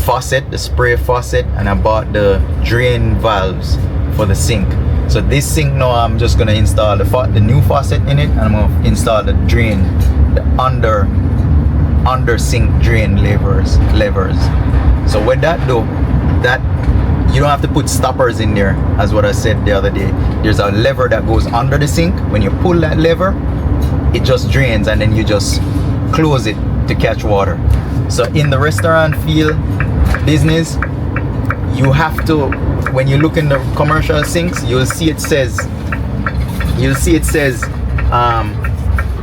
faucet, the spray faucet, and I bought the drain valves for the sink. So this sink now, I'm just gonna install the new faucet in it, and I'm gonna install the drain, the under sink drain levers. So with that though, that you don't have to put stoppers in there, as what I said the other day. There's a lever that goes under the sink. When you pull that lever, it just drains, and then you just close it to catch water. So in the restaurant field business, you have to, when you look in the commercial sinks, you'll see it says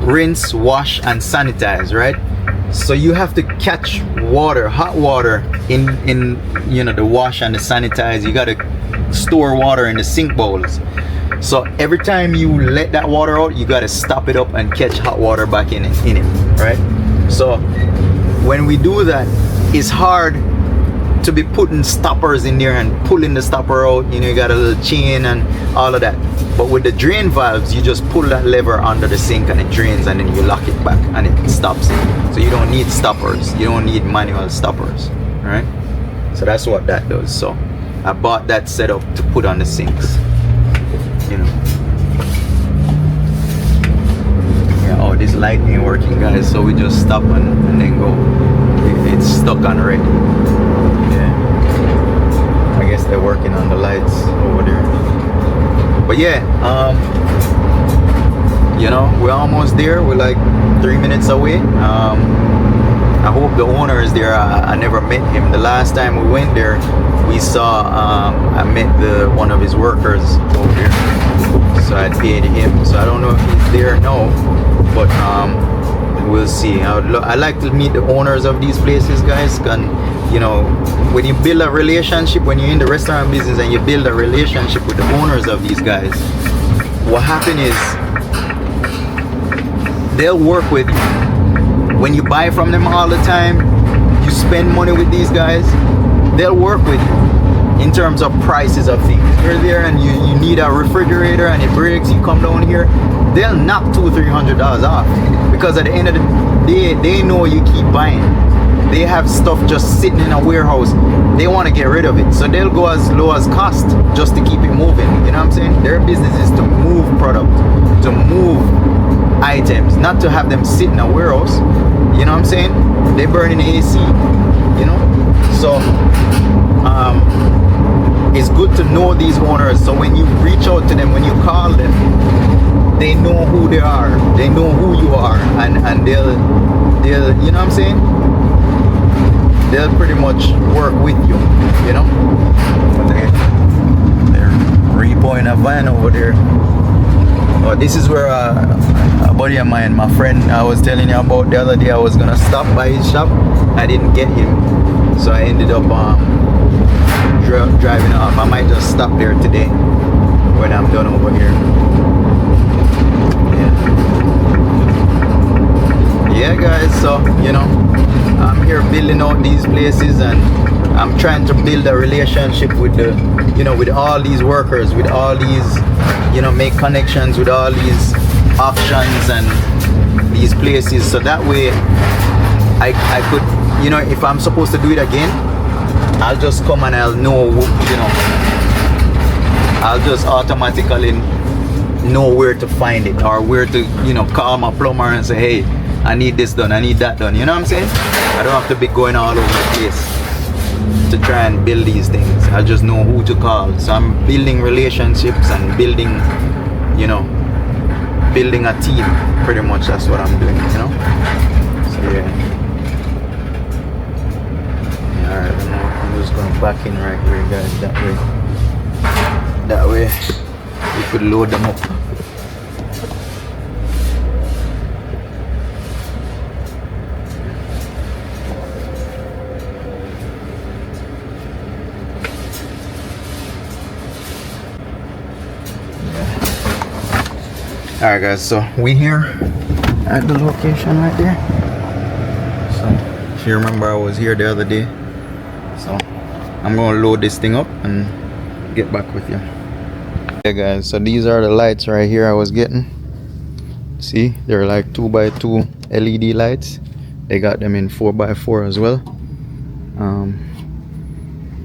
rinse, wash, and sanitize, right? So you have to catch water, hot water in you know, the wash and the sanitize. You got to store water in the sink bowls. So every time you let that water out, you got to stop it up and catch hot water back in it, right? So when we do that, it's hard to be putting stoppers in there and pulling the stopper out. You know, you got a little chain and all of that. But with the drain valves, you just pull that lever under the sink and it drains, and then you lock it back and it stops it. So you don't need stoppers. You don't need manual stoppers, right? So that's what that does. So I bought that setup to put on the sinks, you know. Yeah, oh, this light ain't working, guys. So we just stop and then go. It's stuck on red. Yeah, I guess they're working on the lights over there. But yeah, you know, we're almost there. We're like 3 minutes away. I hope the owner is there. I never met him. The last time we went there, we saw I met one of his workers over there, so I paid him. So I don't know if he's there now, but we'll see. I like to meet the owners of these places, guys. And you know, when you build a relationship, when you're in the restaurant business and you build a relationship with the owners of these guys, what happens is they'll work with you. When you buy from them all the time, you spend money with these guys, they'll work with you. in terms of prices of things. You're there and you need a refrigerator and it breaks, you come down here, they'll knock $200-300 off, because at the end of the day they know you keep buying. They have stuff just sitting in a warehouse, they want to get rid of it, so they'll go as low as cost just to keep it moving. You know what I'm saying? Their business is to move product, to move items, not to have them sit in a warehouse. You know what I'm saying? They burn in the AC, you know. So it's good to know these owners, so when you reach out to them, when you call them, they know who they are, they know who you are, and they'll you know what I'm saying, they'll pretty much work with you, you know. But they're repoing a van over there. Oh, this is where a buddy of mine, my friend I was telling you about the other day, I was gonna stop by his shop. I didn't get him, so I ended up driving off. I might just stop there today when I'm done over here. Yeah guys, so you know, I'm here building out these places, and I'm trying to build a relationship with the, you know, with all these workers, with all these, you know, make connections with all these options and these places, so that way I could, you know, if I'm supposed to do it again, I'll just come and I'll know, you know, I'll just automatically know where to find it, or where to, you know, call my plumber and say, hey, I need this done, I need that done. You know what I'm saying? I don't have to be going all over the place to try and build these things. I just know who to call. So I'm building relationships and building, you know, building a team. Pretty much that's what I'm doing, you know. So yeah. Alright, I'm just gonna back in right here, guys. That way we could load them up. Alright guys, so we here at the location right there. So if you remember, I was here the other day, so I'm gonna load this thing up and get back with you. Yeah guys, so these are the lights right here I was getting. See, they're like 2x2 LED lights. They got them in 4x4 as well.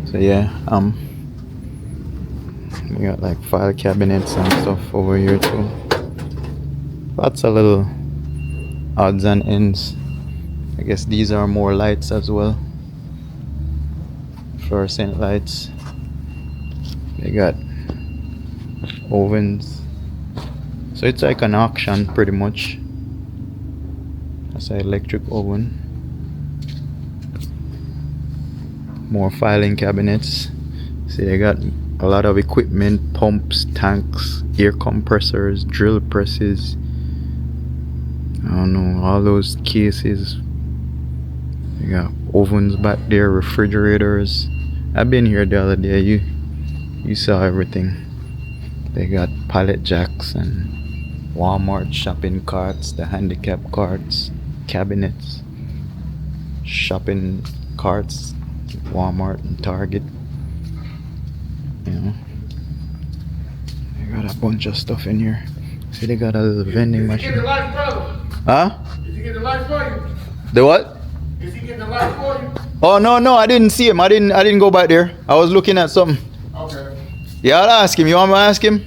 So yeah, we got like file cabinets and stuff over here too. Lots of little odds and ends. I guess these are more lights as well, fluorescent lights. They got ovens, so it's like an auction pretty much. That's an electric oven. More filing cabinets. See, they got a lot of equipment, pumps, tanks, air compressors, drill presses, I don't know, all those cases. You got ovens back there, refrigerators. I've been here the other day, you saw everything. They got pallet jacks and Walmart shopping carts, the handicap carts, cabinets, shopping carts, Walmart and Target. You know, they got a bunch of stuff in here. See, they got a little vending machine. Huh? Is he getting the light for you? The what? Is he getting the light for you? Oh no, I didn't see him. I didn't go back there. I was looking at something. Okay. Yeah, I'll ask him. You want me to ask him?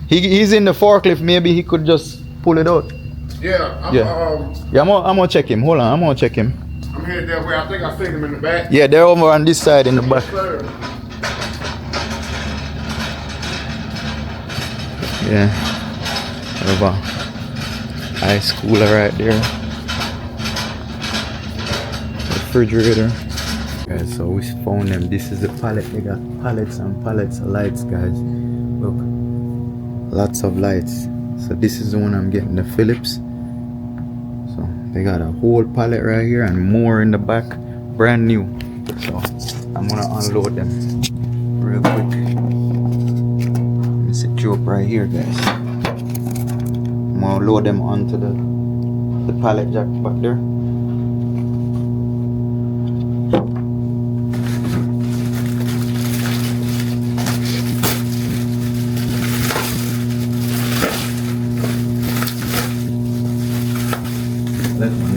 He's in the forklift. Maybe he could just pull it out. Yeah. I'm gonna check him. Hold on, I'm gonna check him. I'm headed that way. I think I seen him in the back. Yeah, they're over on this side in the back. Yes, sir. Yeah. Over. High schooler right there. Refrigerator. Guys, so we found them. This is the pallet. They got pallets and pallets of lights, guys. Look. Lots of lights. So this is the one I'm getting, the Philips. So they got a whole pallet right here and more in the back, brand new. So I'm gonna unload them real quick. Let me set you up right here, guys. I'm gonna load them onto the pallet jack back there.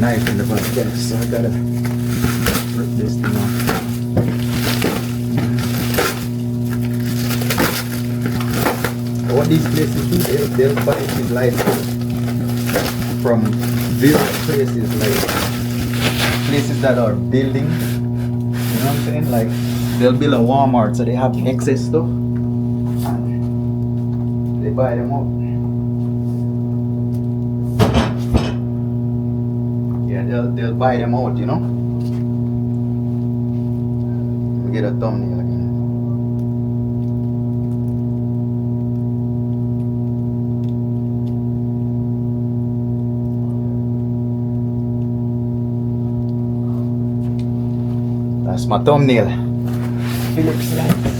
knife in the back, guys, so I gotta rip this thing off. What these places do, they'll buy these lights from various places, like places that are building, you know what I'm saying? Like they'll build a Walmart, so they have excess stuff and they buy them up. Yeah, they'll buy them out, you know? Let me get a thumbnail again. That's my thumbnail. Philips lights.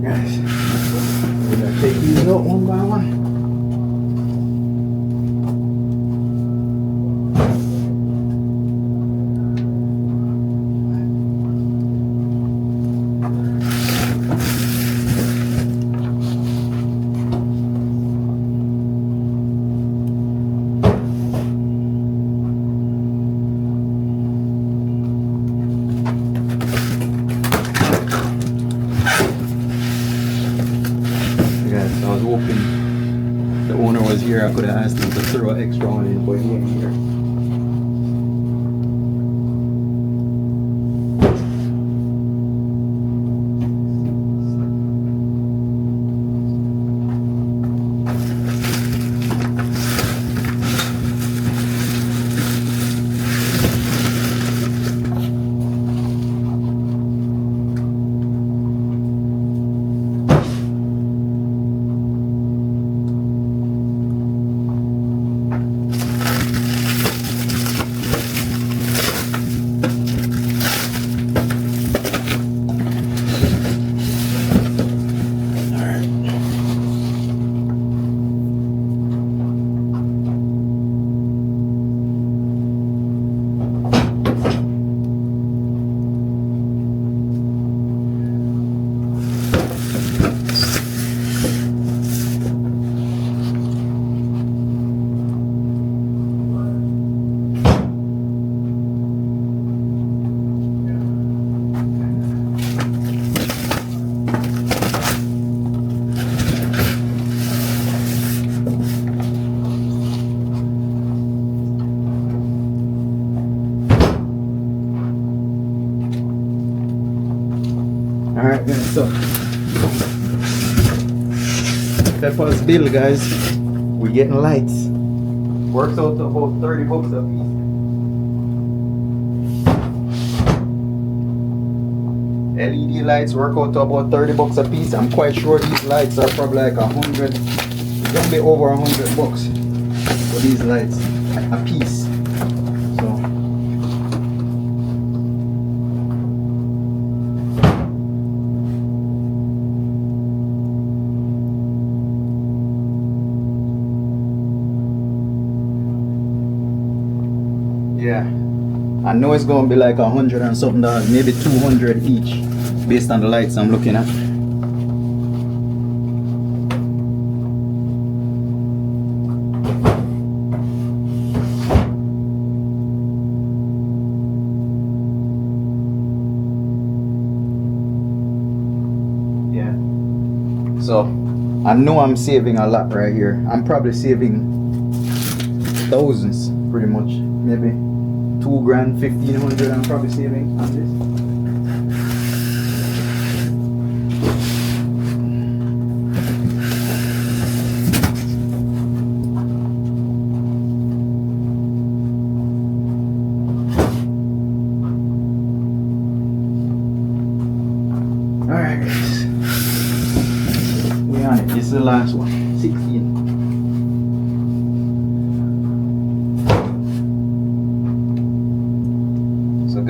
Guys, we're gonna take these out one by one. I was hoping the owner was here. I could have asked him to throw an extra one in, but he ain't here. Alright guys, so Pepper's bill, guys. We're getting lights. Works out to about 30 bucks a piece. LED lights work out to about 30 bucks a piece. I'm quite sure these lights are probably like 100. It's gonna be over 100 bucks for these lights a piece. So yeah, I know it's gonna be like 100 and something dollars, maybe 200 each, based on the lights I'm looking at. Yeah, so I know I'm saving a lot right here. I'm probably saving thousands, pretty much, maybe. 2 grand, 1,500 I'm probably saving on this.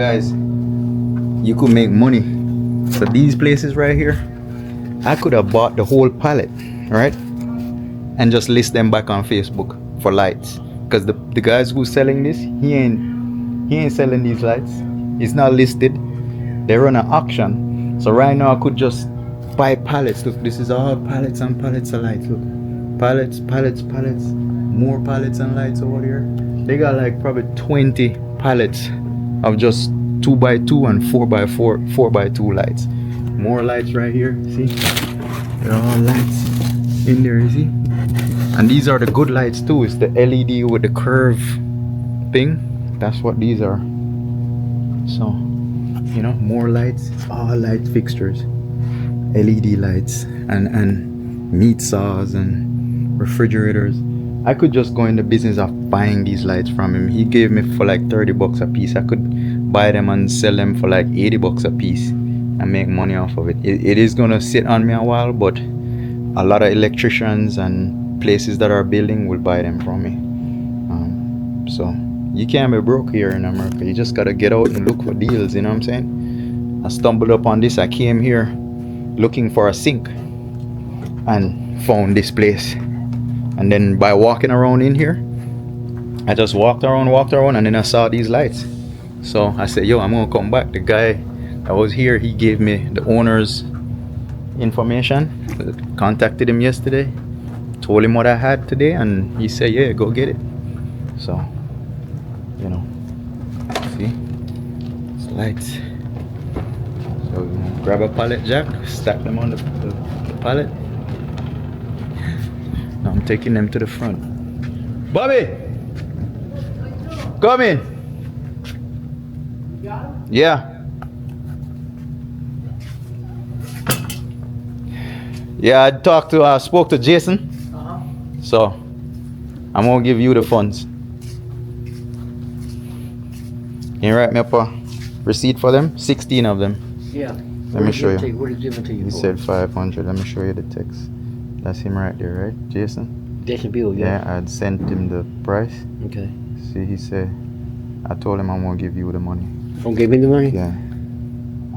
guys, you could make money. So these places right here, I could have bought the whole pallet, right, and just list them back on Facebook for lights. Because the guys who's selling this, he ain't selling these lights. It's not listed. They run an auction. So right now I could just buy pallets. Look, this is all pallets and pallets of lights. Look, pallets, more pallets and lights over here. They got like probably 20 pallets of just 2x2 and 4x4, 4x2 lights. More lights right here. See, they're all lights in there. You see, and these are the good lights too. It's the LED with the curve thing. That's what these are. So, you know, more lights, all light fixtures, LED lights, and meat saws and refrigerators. I could just go in the business of buying these lights from him. He gave me for like 30 bucks a piece. I could buy them and sell them for like 80 bucks a piece and make money off of it. It is gonna sit on me a while, but a lot of electricians and places that are building will buy them from me. So you can't be broke here in America. You just gotta get out and look for deals, you know what I'm saying? I stumbled upon this. I came here looking for a sink and found this place. And then by walking around in here, I just walked around, and then I saw these lights. So I said, yo, I'm gonna come back. The guy that was here, he gave me the owner's information. Contacted him yesterday, told him what I had today, and he said, yeah, go get it. So, you know, see, it's lights. So grab a pallet jack, stack them on the pallet. Now I'm taking them to the front. Bobby, come in. Yeah. Yeah, I spoke to Jason. So I'm gonna give you the funds. Can you write me up a receipt for them? 16 of them. Yeah. Let me show you. What did he give it to you He for? said 500. Let me show you the text. That's him right there, right? Jason? Jason Bill, Yeah, yeah. I'd sent him the price. Okay. See, he said, I told him I'm gonna give you the money. Don't give me the money? Yeah.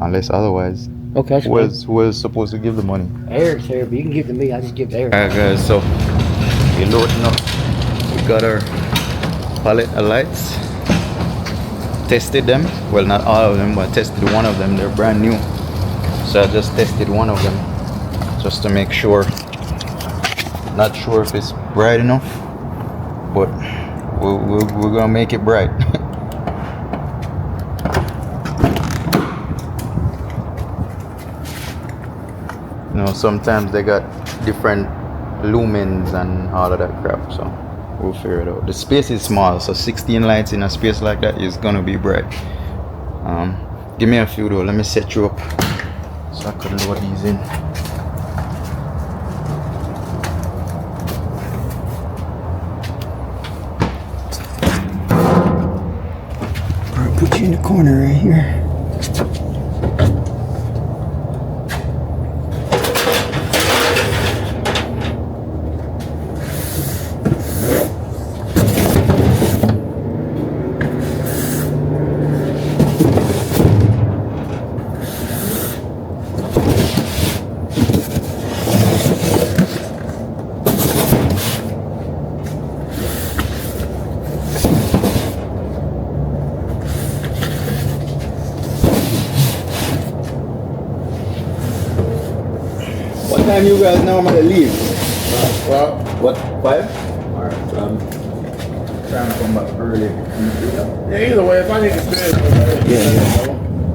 Unless otherwise, Okay, that's who else supposed to give the money? fine. Eric's here, but you can give it to me. I just give it to Eric. Alright guys, so we're loading up. We got our pallet of lights. Tested them. Well, not all of them, but I tested one of them. They're brand new. So I just tested one of them just to make sure. Not sure if it's bright enough, but we're gonna make it bright. You know, sometimes they got different lumens and all of that crap, so we'll figure it out. The space is small, so 16 lights in a space like that is gonna be bright. Give me a few though. Let me set you up so I can load these in. I'll put you in the corner right here. What time you guys normally leave? Well, What, 5? Alright, trying to come back early. yeah, either way, if I need to spend,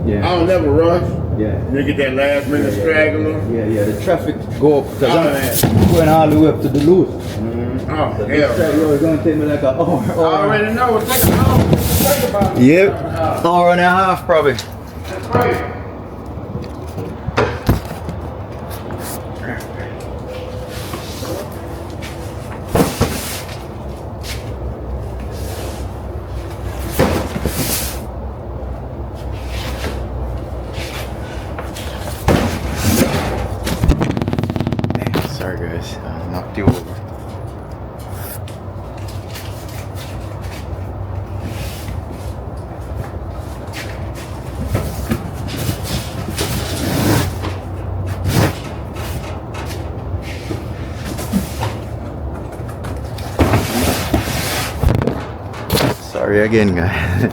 Yeah. I don't never rush. Yeah. You get that last minute straggler. Yeah, the traffic go up because Oh, I'm going all the way up to Duluth. Oh, So hell. this track road is going to take me like an hour. I already know. It's like a hour. Think about it. Yep, hour and a half probably. That's right. Sorry guys, I knocked you over. Sorry again, guys.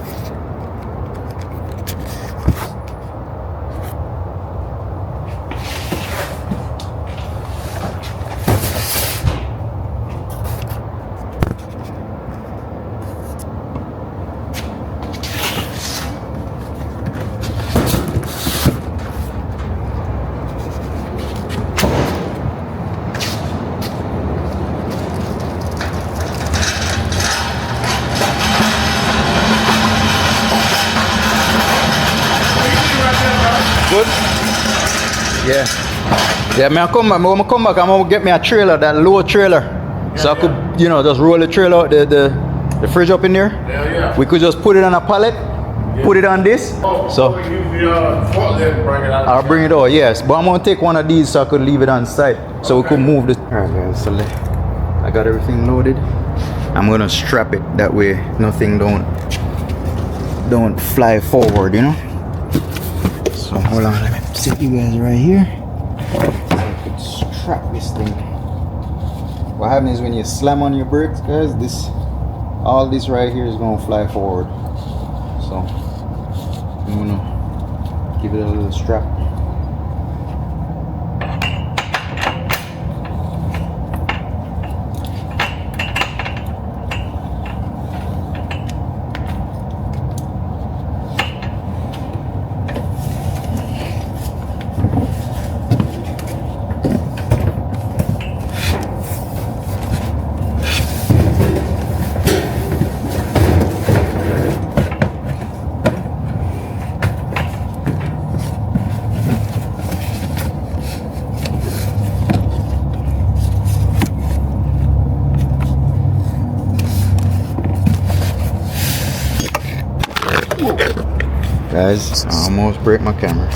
Good? Yeah. Yeah, I come back. I'm gonna come back. I'm gonna get me a trailer, that low trailer. So I could, you know, just roll the trailer out, the fridge up in there. Yeah, yeah. We could just put it on a pallet, put it on this. So we use the forklift, bring it out. I'll bring it over, yes. But I'm gonna take one of these so I could leave it on site. So we could move this. Alright guys, so I got everything loaded. I'm gonna strap it that way nothing don't fly forward, you know. So hold on, let me sit you guys right here. So I could strap this thing. What happens is when you slam on your brakes, guys, all this right here is gonna fly forward. So I'm gonna give it a little strap. Guys, I almost break my camera.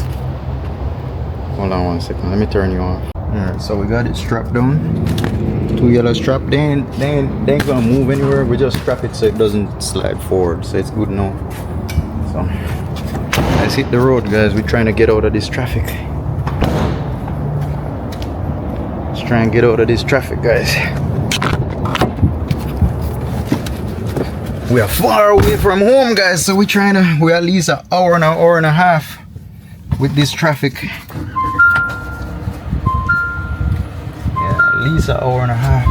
Hold on 1 second, let me turn you off. Alright, so we got it strapped down. 2 yellow strap. They ain't gonna move anywhere. We just strap it so it doesn't slide forward. So it's good now. So let's hit the road, guys. We're trying to get out of this traffic. Let's try and get out of this traffic, guys. We are far away from home, guys, so we're at least an hour and a half with this traffic. Yeah, at least an hour and a half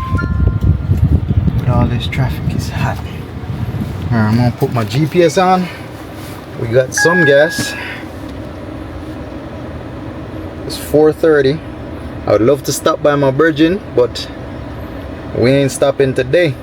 with all this traffic. Is hot. Alright, I'm gonna put my GPS on. We got some gas. It's 4:30. I would love to stop by my Virgin, but we ain't stopping today.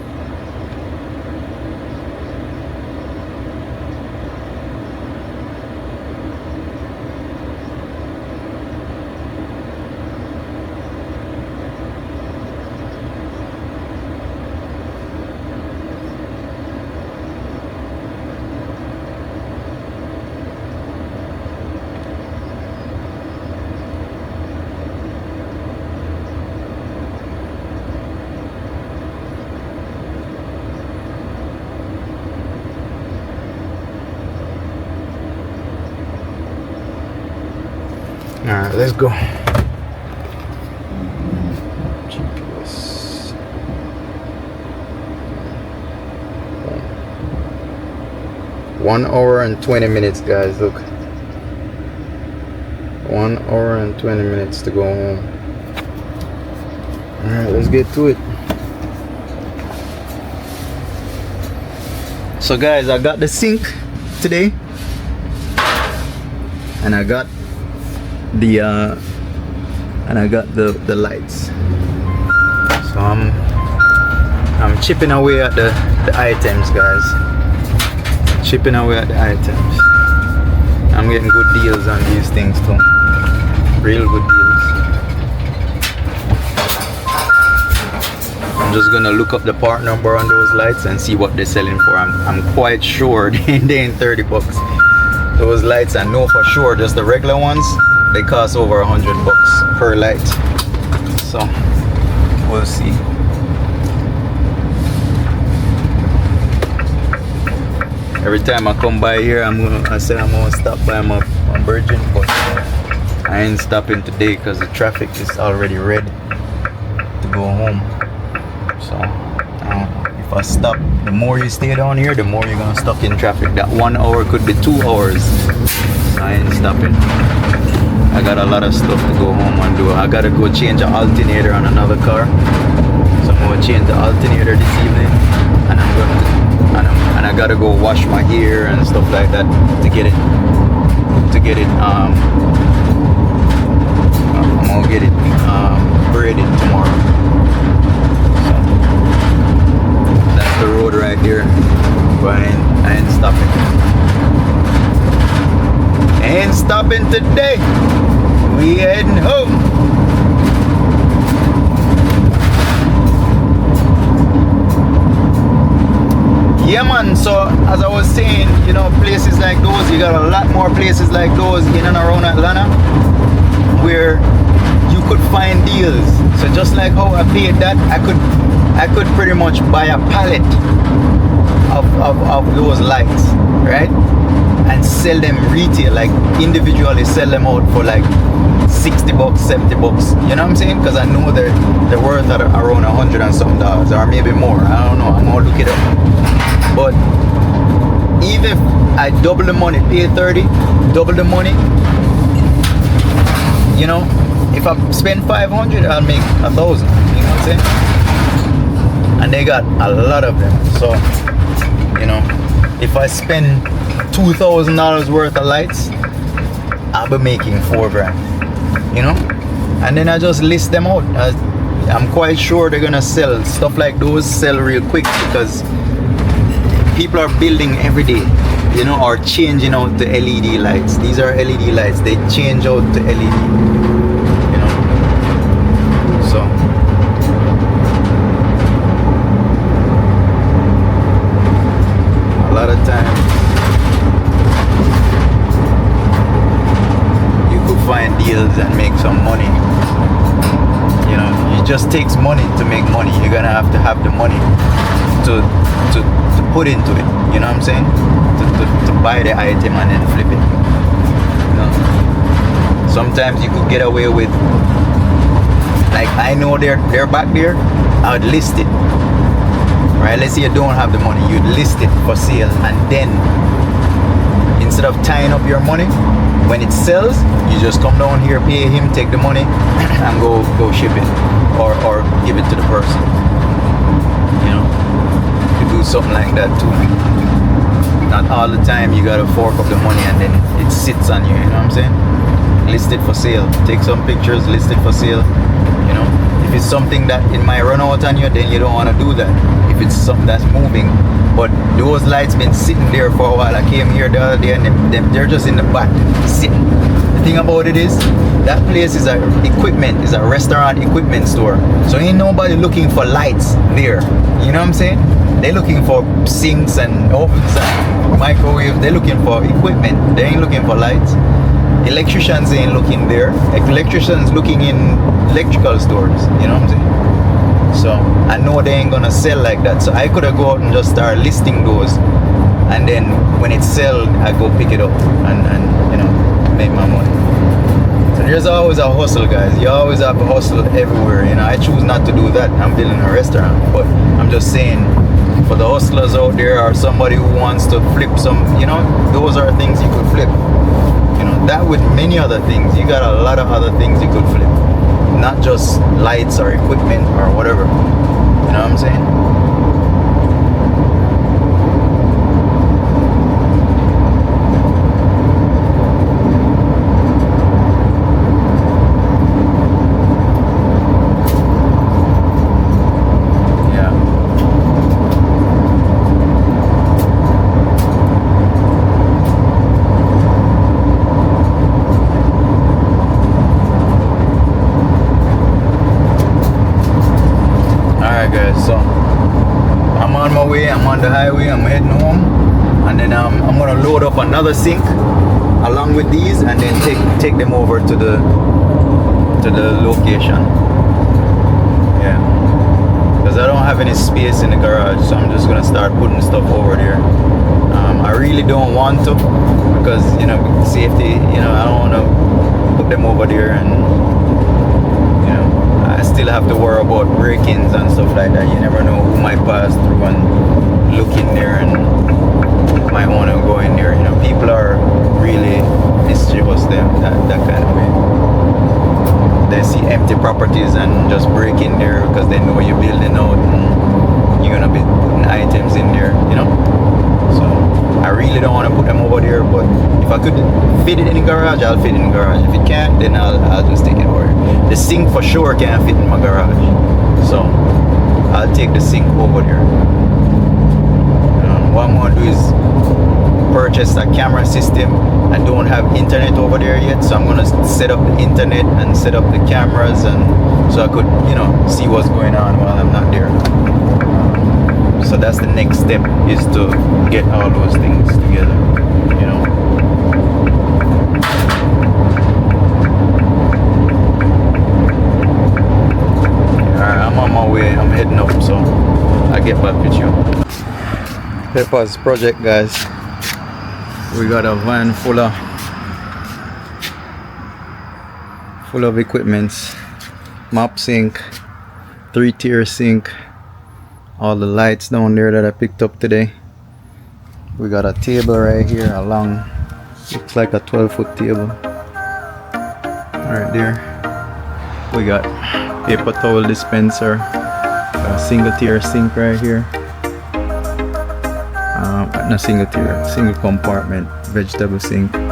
Alright, let's go. GPS. 1 hour and 20 minutes, guys. Look, 1 hour and 20 minutes to go home. Alright, let's get to it. So guys, I got the sink today, and I got the lights. So I'm chipping away at the items, guys. Chipping away at the items. I'm getting good deals on these things too. Real good deals. I'm just gonna look up the part number on those lights and see what they're selling for. I'm quite sure they ain't 30 bucks. Those lights, I know for sure, just the regular ones, they cost over 100 bucks per light. So we'll see. Every time I come by here, I say I'm gonna stop by my Virgin, but I ain't stopping today because the traffic is already red to go home. So I don't know if a stop, the more you stay down here, the more you're gonna stuck in traffic. That 1 hour could be 2 hours. I ain't stopping. I got a lot of stuff to go home and do. I gotta go change an alternator on another car. So I'm gonna change the alternator this evening, and and I gotta go wash my hair and stuff like that to get it I'm gonna get it braided tomorrow. So that's the road right here. But I ain't stopping. Ain't stopping today. We heading home. Yeah man, so as I was saying, you know, places like those, you got a lot more places like those in and around Atlanta where you could find deals. So just like how I paid that, I could pretty much buy a pallet of those lights, right? And sell them retail, like individually sell them out for like $60, $70. You know what I'm saying? Because I know they're worth at around $100 and some dollars, or maybe more. I don't know. I'm gonna look it up. But even if I double the money, pay 30, double the money, you know, if I spend 500, I'll make 1,000. You know what I'm saying? And they got a lot of them. So, you know, if I spend $2,000 worth of lights, I'll be making $4 grand, you know. And then I just list them out. I'm quite sure they're gonna sell stuff like those, sell real quick, because people are building every day, you know, or changing out the LED lights. These are LED lights. They change out the LED, you know. So a lot of times find deals and make some money. You know, it just takes money to make money. You're gonna have to have the money to put into it. You know what I'm saying? To buy the item and then flip it. You know? Sometimes you could get away with, like, I know they're back there, I would list it. Right? Let's say you don't have the money, you'd list it for sale, and then instead of tying up your money, when it sells, you just come down here, pay him, take the money, and go ship it, or give it to the person. You know, you do something like that too. Not all the time you gotta fork up the money and then it sits on you. You know what I'm saying? List it for sale. Take some pictures, list it for sale. You know, if it's something that it might run out on you, then you don't want to do that. If it's something that's moving. But those lights been sitting there for a while. I came here the other day and they're just in the back sitting. The thing about it is that place is a restaurant equipment store. So ain't nobody looking for lights there. You know what I'm saying? They're looking for sinks and ovens and microwaves. They're looking for equipment. They ain't looking for lights. Electricians ain't looking there. Electricians looking in electrical stores. You know what I'm saying? So I know they ain't gonna sell like that. So I could have go out and just start listing those, and then when it's sold, I go pick it up and you know, make my money. So there's always a hustle, guys. You always have a hustle everywhere. You know, I choose not to do that. I'm building a restaurant, but I'm just saying, for the hustlers out there, or somebody who wants to flip some, you know, those are things you could flip. You know, that with many other things. You got a lot of other things you could flip. Not just lights or equipment or whatever. You know what I'm saying? Yeah. Guys, so I'm on my way, I'm on the highway, I'm heading home, and then I'm gonna load up another sink along with these, and then take them over to the location. Yeah, because I don't have any space in the garage, so I'm just gonna start putting stuff over there. I really don't want to, because, you know, safety, you know, I don't want to put them over there, and, you know, I still still have to worry about break-ins and stuff like that. You never know who might pass through and look in there and might want to go in there. You know, people are really mischievous that kind of way. They see empty properties and just break in there because they know you're building out and you're gonna be putting items in there, you know. So I really don't want to put them over there, but if I could fit it in the garage, I'll fit it in the garage. If it can't, then I'll just take it over. The sink for sure can't fit in my garage, so I'll take the sink over there. What I'm gonna do is purchase a camera system. I don't have internet over there yet, so I'm gonna set up the internet and set up the cameras, and so I could, you know, see what's going on while I'm not there. So that's the next step, is to get all those things together, you know. Alright, I'm on my way, I'm heading up, so I'll get back with you. Peppers project, guys. We got a van full of equipments. Mop sink, 3-tier sink, all the lights down there that I picked up today. We got a table right here, a long, looks like a 12-foot table right there. We got paper towel dispenser, got a single tier sink right here. Not single tier, single compartment vegetable sink. Got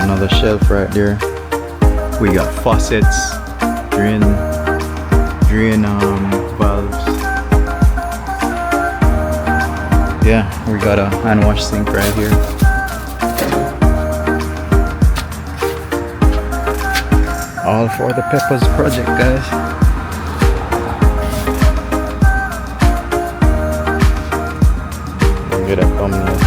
another shelf right there. We got faucets, drain valves. Yeah, we got a hand wash sink right here. All for the Peppers project, guys. Get a thumbnail.